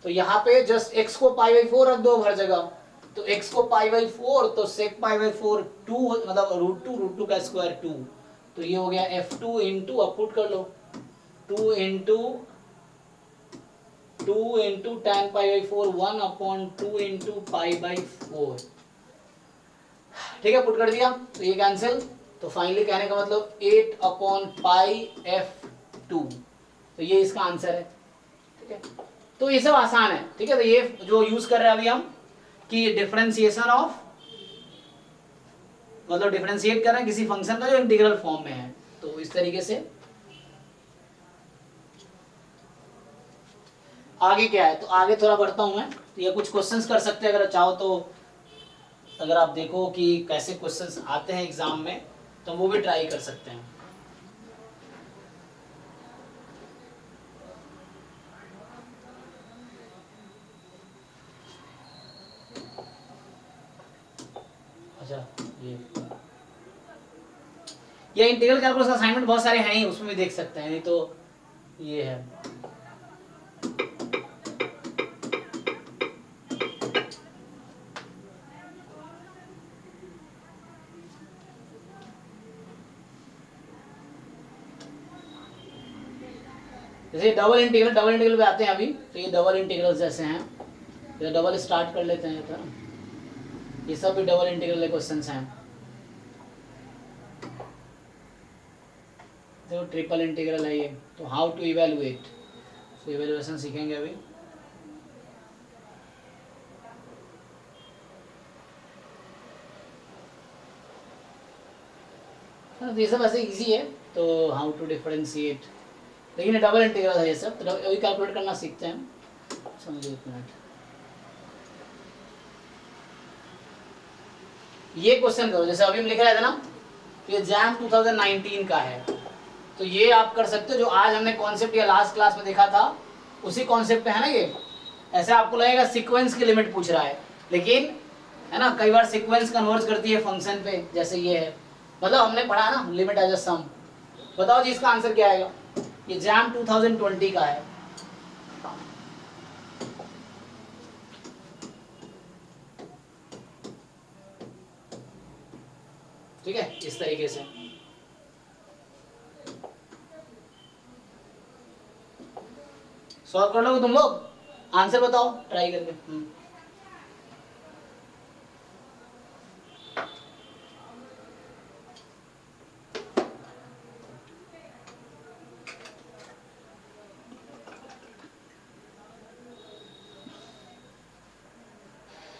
तो यहाँ पे जस्ट x को π/4 रख दो हर जगह, तो x को π/4, तो sec π/4 2, मतलब √2 का स्क्वायर 2, तो ये हो गया f2 इंटू, अब पुट कर लो, 2 इंटू tan π/4 1/2 इंटू π/4, ठीक है, पुट कर दिया, तो ये कैंसिल। तो फाइनली कहने का मतलब 8/πf2, तो ये इसका आंसर है, ठीक है। तो ये सब आसान है, ठीक है। तो ये जो यूज कर रहे हैं अभी हम कि डिफरेंशिएशन ऑफ, मतलब डिफरेंशिएट कर रहे हैं किसी फंक्शन का जो इंटीग्रल फॉर्म में है, तो इस तरीके से। आगे क्या है, तो आगे थोड़ा बढ़ता हूं मैं, तो ये कुछ क्वेश्चंस कर सकते हैं अगर चाहो तो। अगर आप देखो कि कैसे क्वेश्चंस आते हैं एग्जाम में, तो वो भी ट्राई कर सकते हैं। अच्छा, ये इंटीग्रल कैलकुलस असाइनमेंट बहुत सारे हैं ही, उसमें भी देख सकते हैं, नहीं तो ये है। जैसे डबल इंटीग्रल पे आते हैं अभी, तो ये डबल इंटीग्रल जैसे हैं, तो डबल स्टार्ट कर लेते हैं, तो ये सब भी डबल इंटीग्रल क्वेश्चंस हैं। तो ट्रिपल इंटीग्रल है ये, तो हाउ टू इवेलुएट, तो इवेलुएशन सीखेंगे अभी। तो ये सब ऐसे इजी है, तो हाउ टू डिफरेंशिएट, लेकिन ये डबल इंटीग्रल है ये सब, तो अभी कैलकुलेट करना सीखते हैं हम। समझिए एक मिनट, ये क्वेश्चन करो, जैसे अभी हम लिख रहे थे ना, तो ये जैम 2019 का है, तो ये आप कर सकते हो, जो आज हमने कॉन्सेप्ट या लास्ट क्लास में देखा था उसी कॉन्सेप्ट पे है ना ये। ऐसे आपको लगेगा सीक्वेंस की लिमिट पूछ रहा है, लेकिन है ना कई बार सीक्वेंस कन्वर्ज करती है फंक्शन पे, जैसे ये है, मतलब हमने पढ़ा ना लिमिट एज अ सम। बताओ जी इसका आंसर क्या आएगा, ये जैम 2020 का है। ठीक है, इस तरीके से सॉल्व कर लोगे तुम लोग, आंसर बताओ ट्राई करके।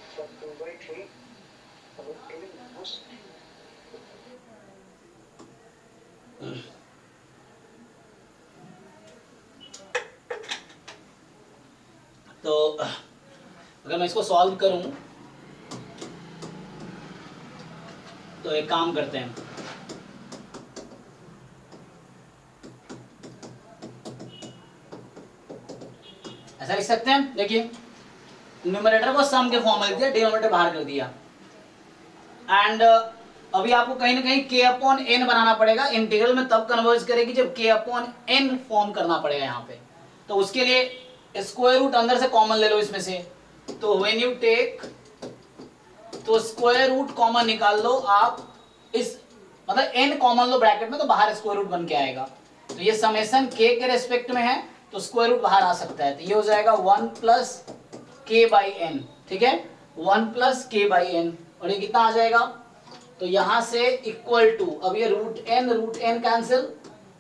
So 2/3 तो अगर मैं इसको सॉल्व करूं तो एक काम करते हैं, ऐसा लिख सकते हैं, देखिए न्यूमरेटर को सम के फॉर्म में लिख दिया, डिनोमिनेटर बाहर कर दिया, एंड अभी आपको कहीं ना कहीं k अपॉन n बनाना पड़ेगा, इंटीग्रल में तब कन्वर्ज करेगी जब k अपॉन n फॉर्म करना पड़ेगा यहाँ पे। तो उसके लिए स्क्वायर रूट अंदर से कॉमन ले लो इसमें से, तो व्हेन यू टेक, तो स्क्वायर रूट कॉमन निकाल लो आप, इस मतलब n कॉमन लो ब्रैकेट में, तो बाहर स्क्वायर रूट बन के आएगा। तो ये समेशन k के रेस्पेक्ट में है, तो स्क्वायर रूट बाहर आ सकता है, तो ये हो जाएगा 1 प्लस k बाई n, ठीक है, 1 प्लस k बाई n, और ये कितना आ जाएगा, तो यहां से इक्वल टू, अब ये रूट n कैंसिल,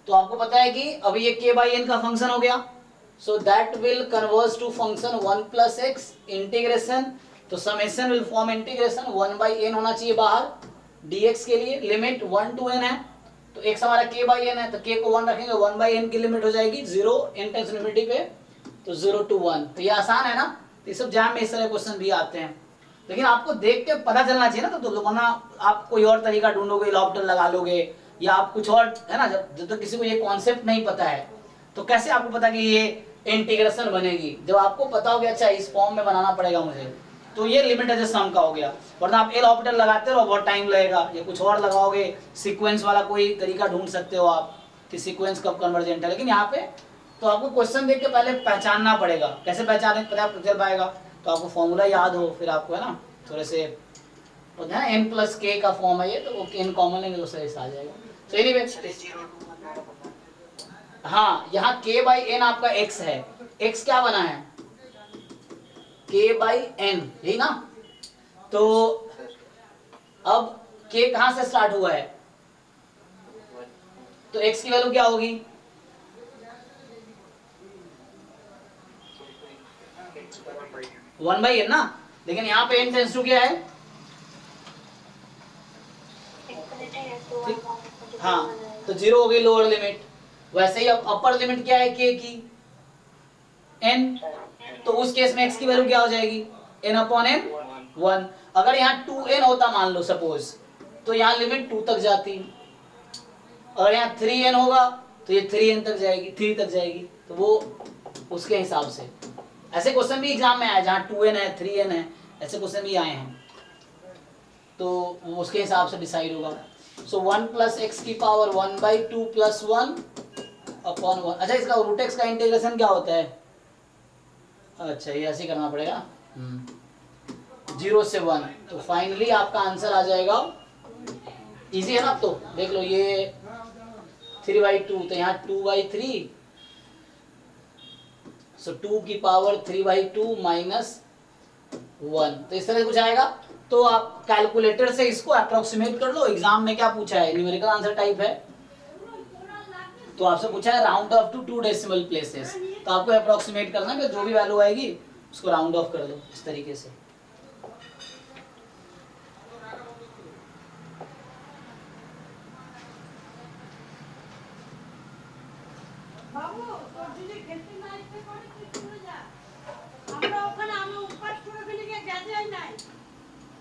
तो आपको पता है कि अभी ये k बाई n का फंक्शन हो गया, so that will converge to function 1 plus x integration, तो summation will form integration 1 by n होना चाहिए बाहर dx के लिए, लिमिट 1 टू n है, तो x हमारा k बाई n है, तो k को 1 रखेंगे, 1 बाई n की लिमिट हो जाएगी 0 n टेंस इनफिनिटी पे, तो 0 टू 1, तो ये आसान है ना। तो ये सब जैम में इस तरह क्वेश्चन भी आते हैं, लेकिन आपको देख के पता चलना चाहिए ना, तो वरना आप कोई और तरीका ढूंढोगे, लॉपटल लगा लोगे, या आप कुछ और, है ना, जब तक किसी को ये कॉन्सेप्ट नहीं पता है तो कैसे आपको पता कि ये इंटीग्रेशन बनेगी, जब आपको पता हो गया अच्छा इस फॉर्म में बनाना पड़ेगा मुझे, तो ये लिमिट एज सम का हो गया, वरना आप एल ऑपरेटर लगाते रहो बहुत टाइम लगेगा, या कुछ और लगाओगे, सीक्वेंस वाला कोई तरीका ढूंढ सकते हो आप कि सीक्वेंस कब कन्वर्जेंट है, लेकिन यहाँ पे तो आपको क्वेश्चन देख के पहले पहचानना पड़ेगा, कैसे पहचाने पता चल पाएगा, तो आपको फॉर्मूला याद हो, फिर आपको है ना थोड़े से होता है n प्लस के का फॉर्म है ये, तो वो n कॉमन लेंगे तो सही आ जाएगा। तो एनीवे हाँ, यहाँ k बाई n आपका x है, x क्या बना है k बाई n, यही ना, तो अब k कहाँ से स्टार्ट हुआ है, तो x की वैल्यू क्या होगी, वन बाई एन ना, लेकिन यहाँ पे n टेंस टू क्या है, हाँ, तो 0 हो गई लोअर लिमिट, वैसे ही अब अपर लिमिट क्या है k की, n, तो उस केस में x की वैल्यू क्या हो जाएगी, n अपॉन n 1, अगर यहाँ 2n होता मान लो सपोज, तो यहाँ लिमिट 2 तक जाती, अगर यहाँ 3n होगा तो ये 3n तक जाएगी, 3 तक जाएगी, तो वो उसके हिसाब से, ऐसे क्वेश्चन भी एग्जाम में आए जहाँ 2n है 3n है, ऐसे क्वेश्चन भी आए हैं, तो वो उसके हिसाब से डिसाइड होगा। सो 1 प्लस एक्स की पावर 1 बाई 2 प्लस 1 अपॉन 1, अच्छा इसका रूट एक्स का इंटीग्रेशन क्या होता है, अच्छा ये ऐसे करना पड़ेगा 0 से 1, तो फाइनली आपका आंसर आ जाएगा, इजी है ना, अब तो देख लो ये 3/2, तो यहाँ 2/3, सो 2 की पावर 3/2 माइनस 1, तो इस तरह कुछ आएगा, तो आप कैलकुलेटर से इसको अप्रोक्सीमेट कर लो, एग्जाम में क्या पूछा है, न्यूमेरिकल आंसर टाइप है, तो आपसे पूछा है round off to 2 decimal places, तो आपको अप्रोक्सीमेट करना है, जो भी वैल्यू आएगी उसको राउंड ऑफ कर लो इस तरीके से।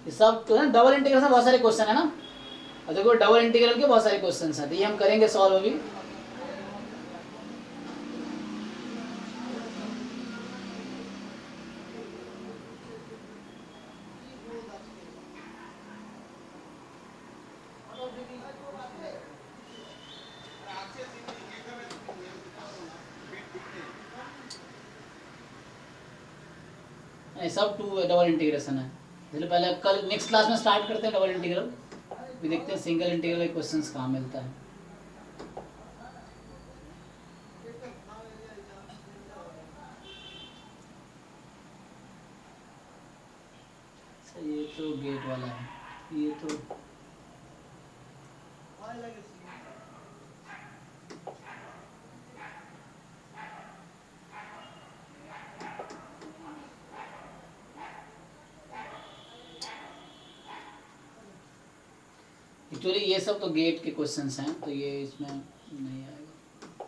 ये सब तो है डबल इंटीग्रल में बहुत सारे क्वेश्चन है ना, और देखो डबल इंटीग्रल के बहुत सारे क्वेश्चन हैं, तो ये हम करेंगे सॉल्व अभी। ये सब टू डबल इंटीग्रेशन है, इसलिए पहले कल नेक्स्ट क्लास में स्टार्ट करते हैं डबल इंटीग्रल, फिर देखते हैं सिंगल इंटीग्रल के क्वेश्चंस कहाँ मिलता है। ये तो गेट वाला है, ये तो एक्चुअली ये सब तो गेट के क्वेश्चंस हैं, तो ये इसमें नहीं आएगा,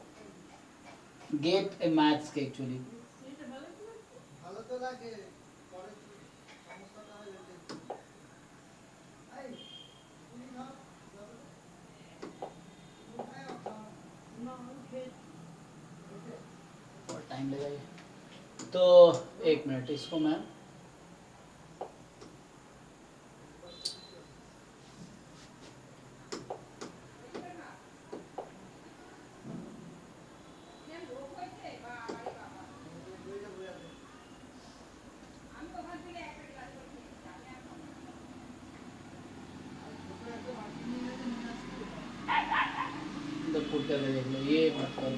गेट मैथ्स के एक्चुअली। ভালো তো লাগে পরে সমস্যাটা হয়ে যেতে এই তুমি না और टाइम लगेगा ये, तो एक मिनट इसको मैं पुट करके देख लो, ये मत करो।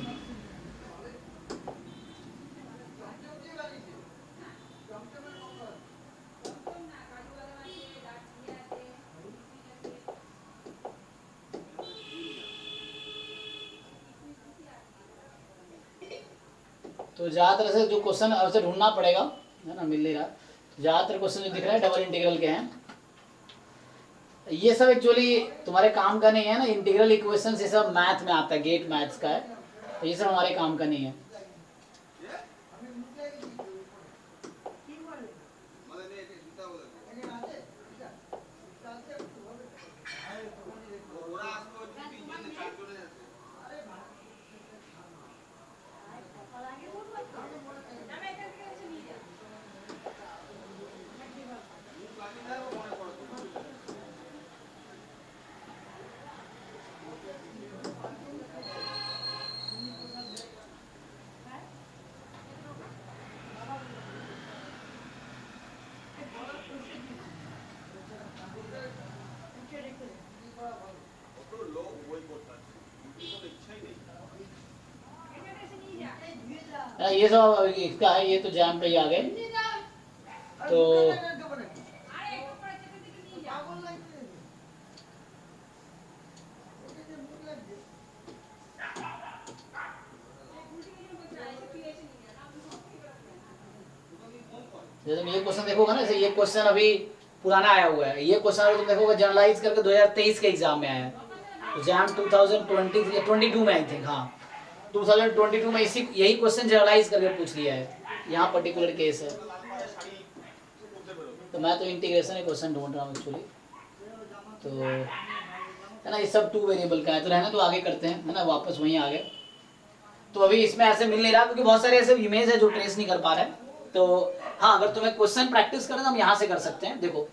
तो ज़्यादातर से जो क्वेश्चन अब से ढूंढना पड़ेगा, है ना, मिल नहीं रहा, तो ज़्यादातर क्वेश्चन जो दिख रहा है डबल इंटीग्रल के हैं। ये सब एक्चुअली तुम्हारे काम का नहीं है ना, इंटीग्रल इक्वेशंस ये सब मैथ में आता है, गेट मैथ्स का है, तो ये सब हमारे काम का नहीं है। ये सब इसका है, ये तो जैम पे ही आ गए, तो जैसे ये क्वेश्चन देखोगे ना, जैसे ये क्वेश्चन अभी पुराना आया हुआ है, ये क्वेश्चन अगर तुम देखोगे जनरलाइज करके 2023 के एग्जाम में आया है, तो जैम 2020 या 22 में आई थिंक, हाँ 2022 में इसी यही क्वेश्चन जनरलाइज करके पूछ लिया है, यहाँ पर्टिकुलर केस है। तो मैं तो इंटीग्रेशन के क्वेश्चन ढूंढ रहा हूँ एक्चुअली, तो है ना, ये सब टू वेरिएबल का है, तो रहना तो आगे करते हैं, है ना, वापस वहीं आ गए। तो अभी इसमें ऐसे मिल नहीं रहा क्योंकि बहुत सारे ऐसे इमेज है जो ट्रेस नहीं कर पा रहे हैं। तो हाँ, अगर तुम्हें क्वेश्चन प्रैक्टिस करें तो हम यहाँ से कर सकते हैं। देखो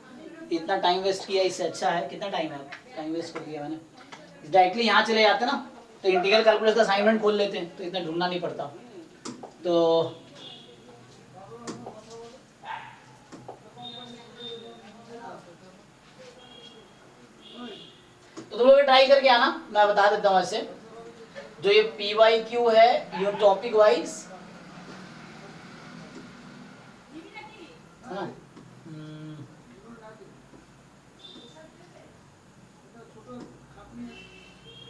इतना टाइम वेस्ट किया, इससे अच्छा है, कितना टाइम है, टाइम वेस्ट कर दिया मैंने, डायरेक्टली यहाँ चले जाते ना, तो इंटीग्रल कैलकुलस का असाइनमेंट खोल लेते हैं, तो इतना ढूंढना नहीं पड़ता। तो तुम लोग ट्राई करके आना, मैं बता देता हूँ ऐसे, जो ये PYQ है ये टॉपिक वाइज है ना,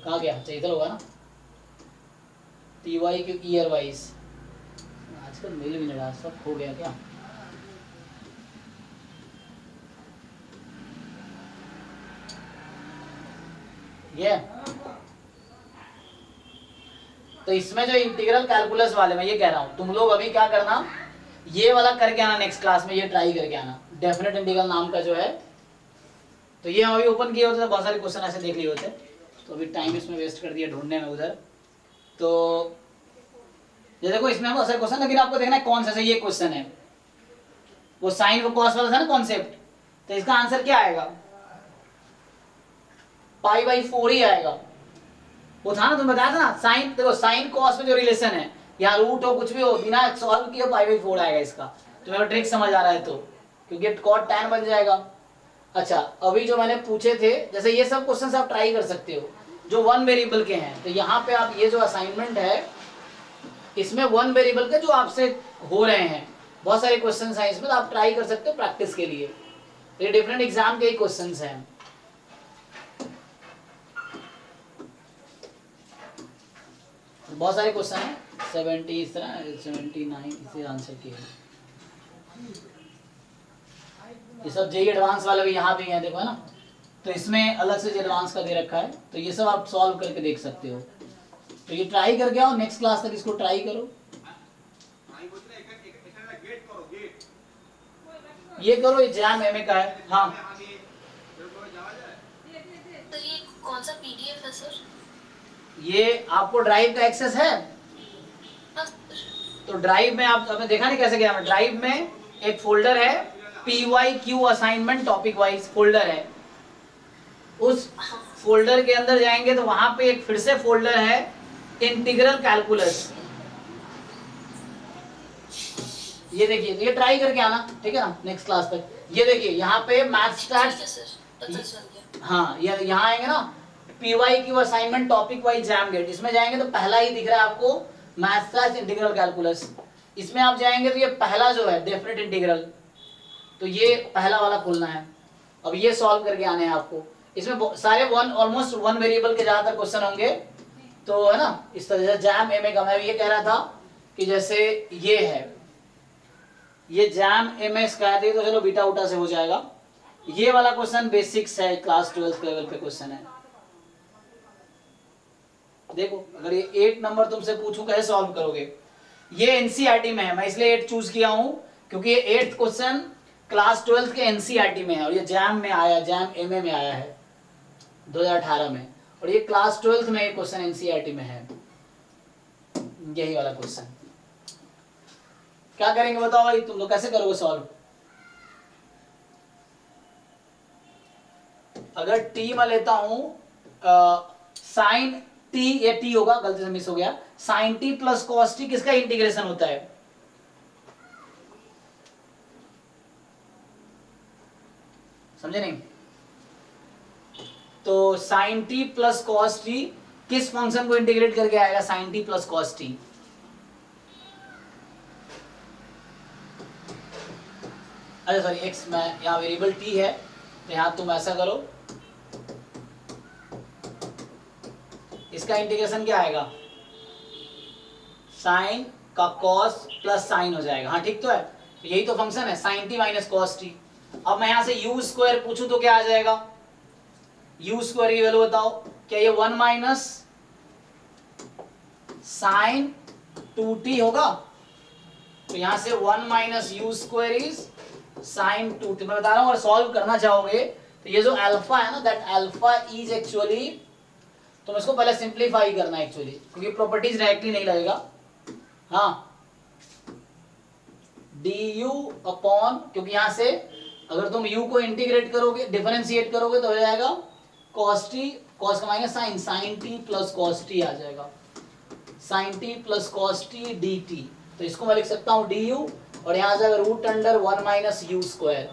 कहाँ गया, अच्छा इधर होगा ना, PYQ ईयर वाइज, आजकल मिल भी नहीं रहा, सब खो गया क्या। ये तो इसमें जो इंटीग्रल कैलकुलस वाले मैं ये कह रहा हूँ, तुम लोग अभी क्या करना, ये वाला करके आना नेक्स्ट क्लास में, ये ट्राई करके आना डेफिनेट इंटीग्रल नाम का जो है। तो ये हम अभी ओपन किए होते तो बहुत सारे क्वेश्चन ऐसे देख लिए होते, तो अभी टाइम इसमें वेस्ट कर दिया ढूंढने में उधर। तो ये देखो इसमें बहुत सारे क्वेश्चन, लेकिन आपको देखना है कौन सा, ये क्वेश्चन है वो साइन व कॉस वाला था ना कॉन्सेप्ट, तो इसका आंसर क्या आएगा, π/4 ही आएगा। वो था ना, तुम बताया था ना, साइन देखो साइन कॉस में जो रिलेशन है, या रूट हो कुछ भी हो, बिना सॉल्व किए π/4 आएगा इसका। तुम्हें ट्रिक समझ आ रहा है तो, क्योंकि कॉट tan बन जाएगा। अच्छा अभी जो मैंने पूछे थे, जैसे ये सब क्वेश्चंस आप ट्राई कर सकते हो जो वन वेरिएबल के हैं, तो यहाँ पे आप ये जो असाइनमेंट है इसमें वन वेरिएबल के जो आपसे हो रहे हैं, बहुत सारे क्वेश्चंस हैं इसमें, तो आप ट्राई कर सकते हो प्रैक्टिस के लिए। ये डिफरेंट एग्जाम के ही क्वेश्चंस हैं। बहुत सारे क्वेश्चन हैं, 70 इस तरह 79 इसे आंसर किए। ये सब जेई एडवांस वाले भी यहाँ भी हैं, देखो है ना, तो इसमें अलग से एडवांस का दे रखा है, तो ये सब आप सॉल्व करके देख सकते हो। तो ये ट्राई करके आओ, नेक्स्ट क्लास तक इसको ट्राई करो। ये करो, ये जैम एमए का है। हाँ तो ये कौन सा पीडीएफ है सर? ये आपको ड्राइव का एक्सेस है, हाँ सर। तो ड्राइव में आपने देखा नहीं कैसे गया, ड्राइव में एक फोल्डर है PYQ assignment topic wise folder है, उस फोल्डर के अंदर जाएंगे तो वहां पे एक फिर से फोल्डर है इंटीग्रल कैलकुलस। ये देखिए, ये ट्राई करके आना, ठीक है ना, नेक्स्ट क्लास तक। ये देखिए यहाँ पे मैथ स्टैट्स, ठीक है सर, पता चल गया। हाँ ये यहाँ आएंगे ना, PYQ assignment topic wise JAM GATE, इसमें जाएंगे तो पहला ही दिख रहा है आपको मैथ स्टैट्स इंटीग्रल कैलकुलस। इसमें आप जाएंगे तो ये पहला जो है डेफिनेट इंटीग्रल, तो ये पहला वाला खोलना है। अब ये सॉल्व करके आने हैं आपको। इसमें सारे ऑलमोस्ट वन वेरिएबल के ज्यादातर क्वेश्चन होंगे, तो है ना, इस तरह से जैम एमए का मैं ये कह रहा था कि जैसे ये है, ये जैम एमए स्क्वायर थी, तो चलो बीटा उटा से हो जाएगा। ये वाला क्वेश्चन बेसिक्स है, क्लास 12 लेवल पे क्वेश्चन है। देखो अगर ये 8 नंबर तुमसे पूछूं कैसे सॉल्व करोगे, ये एनसीईआरटी में है, मैं इसलिए 8 चूज किया हूं क्योंकि ये 8th क्वेश्चन क्लास 12 के एनसीईआरटी में है, और ये जैम में आया, जैम एमए में आया है 2018 में, और ये क्लास 12th में ये क्वेश्चन एनसीईआरटी में है, यही वाला क्वेश्चन। क्या करेंगे बताओ भाई, तुम लोग कैसे करोगे सॉल्व? अगर टी मैं लेता हूं साइन टी, ये टी होगा, गलती से मिस हो गया, sine t plus cos t किसका इंटीग्रेशन होता है? समझे नहीं? तो sine t plus cos t किस फंक्शन को इंटीग्रेट करके आएगा? Sine t plus cos t. अच्छा सॉरी, एक्स में यहाँ वेरिएबल टी है, तो यहाँ तुम ऐसा करो, इसका इंटीग्रेशन क्या आएगा? साइन का कॉस प्लस साइन हो जाएगा। हाँ ठीक तो है, तो यही तो फंक्शन है sine t minus cos t. अब मैं यहां से यू स्क्वायर पूछूं तो क्या आ जाएगा? यू स्क्वायर की वैल्यू बताओ, क्या ये 1 माइनस साइन 2t होगा? तो यहां से 1 minus u square is sine 2t। मैं बता रहा हूं, अगर सॉल्व करना चाहोगे तो ये जो अल्फा है ना, दैट अल्फा इज एक्चुअली, तुम इसको पहले सिंप्लीफाई करना है एक्चुअली, क्योंकि प्रॉपर्टीज डायरेक्टली नहीं लगेगा। हाँ du अपॉन, क्योंकि यहां से अगर तुम u को इंटीग्रेट करोगे, डिफरेंशिएट करोगे तो हो जाएगा cos t, cos का minus sine, sine t plus cos t आ जाएगा, sine t plus cos t dt। तो इसको मैं लिख सकता हूं du, और यहां से root under 1 minus u square.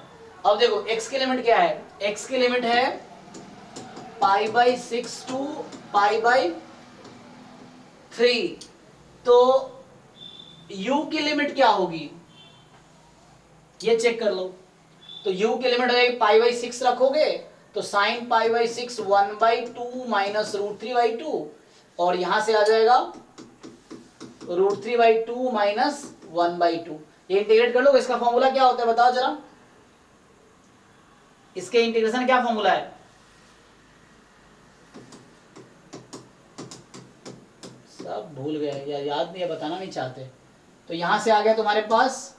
अब देखो x की लिमिट क्या है? x की लिमिट है π/6 टू π/3, तो u की लिमिट क्या होगी ये चेक कर लो। तो u की लिमिट हो जाएगी π/6 रखोगे तो साइन π/6 1/2 माइनस √3/2, और यहां से आ जाएगा √3/2 माइनस 1/2। ये इंटीग्रेट कर लो। इसका फॉर्मूला क्या होता है बताओ जरा, इसके इंटीग्रेशन क्या फॉर्मूला है? सब भूल गए या याद नहीं है, बताना नहीं चाहते। तो यहां से आ गया तुम्हारे पास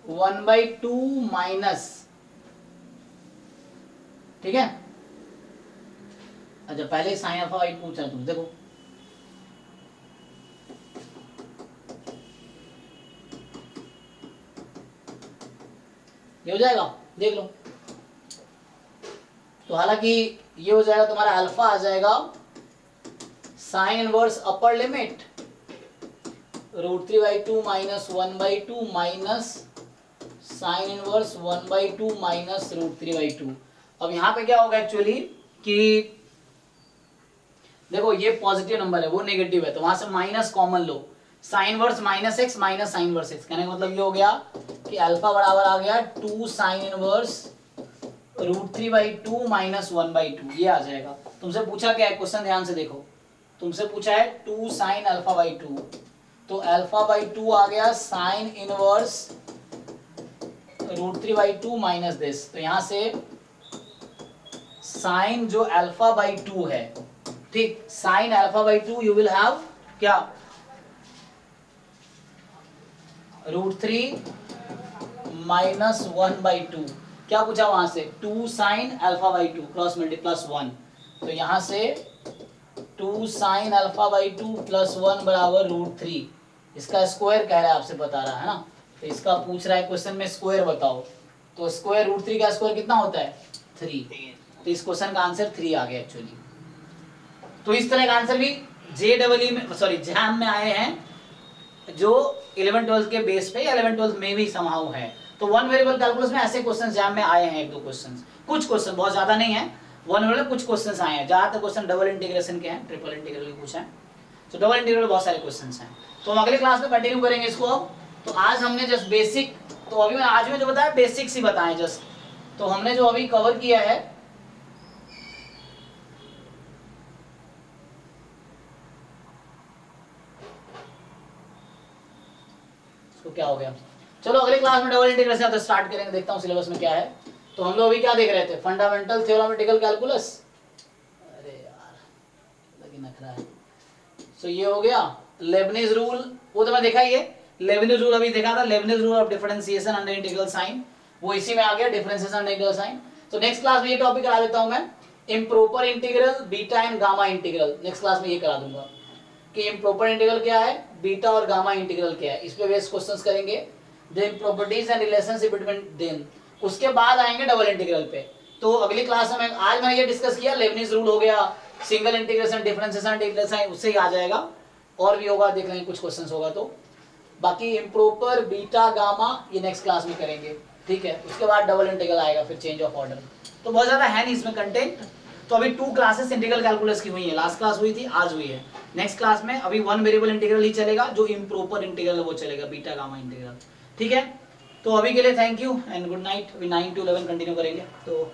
1/2 माइनस, ठीक है। अच्छा पहले साइन अल्फा वाई पूछा तुम, देखो ये हो जाएगा, देख लो। तो हालांकि ये हो जाएगा तुम्हारा अल्फा आ जाएगा sine inverse upper limit √3/2 minus 1/2 minus sine inverse 1/2 minus √3/2। अब यहाँ पे क्या होगा एक्चुअली कि देखो ये पॉजिटिव नंबर है, वो नेगेटिव है, तो वहां से माइनस कॉमन लो, sine verse minus x minus sine verse x, कहने का मतलब ये हो गया कि अल्फा बराबर आ गया 2 साइन इनवर्स √3/2 माइनस 1/2, ये आ जाएगा। तुमसे पूछा क्या है क्वेश्चन, ध्यान से देखो, तुमसे पूछा है 2 साइन अल्फा/2, तो अल्फा/2 आ गया साइन इनवर्स √3/2 माइनस दिस, तो यहां से साइन जो अल्फा/2 है, ठीक, साइन अल्फा/2 यू विल हैव क्या √3 माइनस 1/2, क्या पूछा वहां से 2 साइन अल्फा/2 क्रॉस मल्टीप्लाई प्लस 1, तो यहां से 2 साइन अल्फा/2 प्लस 1 बराबर √3, इसका स्क्वायर कह रहा है, आपसे बता रहा है ना, तो इसका पूछ रहा है क्वेश्चन में स्क्वायर बताओ, तो स्क्वायर √3 का स्क्वायर कितना होता है 3, तो इस क्वेश्चन का आंसर 3 आ गया एक्चुअली। तो इस तरह का आंसर भी JEE में, सॉरी जैम में आए हैं जो 11-12 के बेस पे या 11-12 में भी समहाउ है। तो वन वेरिएबल कैलकुलस में ऐसे क्वेश्चन जैम में आए हैं, 1-2 क्वेश्चन, कुछ क्वेश्चन, बहुत ज्यादा नहीं है, वन वेरिएबल कुछ क्वेश्चन आए हैं, ज्यादातर क्वेश्चन डबल इंटीग्रेशन के हैं, ट्रिपल इंटीग्रल के कुछ हैं, तो डबल इंटीग्रल बहुत सारे क्वेश्चन हैं। तो हम अगले क्लास में कंटिन्यू करेंगे इसको। अब तो आज हमने जस्ट बेसिक, तो अभी मैं आज में जो बताया बेसिक्स ही बताए जस्ट, तो हमने जो अभी कवर किया है इसको क्या हो गया, चलो अगले क्लास में डबल इंटीग्रेशन तो स्टार्ट करेंगे, देखता हूँ सिलेबस में क्या है। तो हम लोग अभी क्या देख रहे थे, फंडामेंटल थ्योरेटिकल कैलकुलस, अरे यार लेकिन नखरा है, सो ये हो गया लेबनिज रूल, वो तो मैं देखा ही है, लेबनिज रूल अभी देखा था, Leibniz rule of differentiation under integral sign, वो इसी में आ गया, डिफरेंशिएशन अंडर इंटीग्रल साइन। तो नेक्स्ट क्लास में ये टॉपिक करा देता हूं मैं, improper integral, beta and gamma integral, next class में ये करा दूंगा कि इम्प्रॉपर इंटीग्रल क्या है, बीटा और गामा इंटीग्रल क्या है, इस पे बेस्ड क्वेश्चंस करेंगे, then properties and relationship between them, उसके बाद आएंगे डबल इंटीग्रल पे। तो अगली क्लास में आज मैंने ये डिस्कस किया, लेबनिज रूल हो गया, सिंगल इंटीग्रेशन, डिफरेंशिएशन इंटीग्रेशन, उससे ही आ जाएगा, और भी होगा, देख लेंगे कुछ क्वेश्चंस होगा तो, बाकी इम्प्रॉपर, बीटा, गामा ये नेक्स्ट क्लास में करेंगे, ठीक है। उसके बाद डबल इंटीग्रल आएगा, फिर चेंज ऑफ ऑर्डर, तो बहुत ज्यादा है नहीं इसमें कंटेंट। तो अभी 2 क्लासेस इंटीग्रल कैलकुलस की हुई है, लास्ट क्लास हुई थी, आज हुई है। नेक्स्ट क्लास में अभी 1 वेरिएबल इंटीग्रल ही चलेगा, जो इम्प्रॉपर इंटीग्रल वो चलेगा, बीटा गामा इंटीग्रल, ठीक है। तो अभी के लिए thank you and good night, अभी 9 to 11 कंटिन्यू करेंगे। तो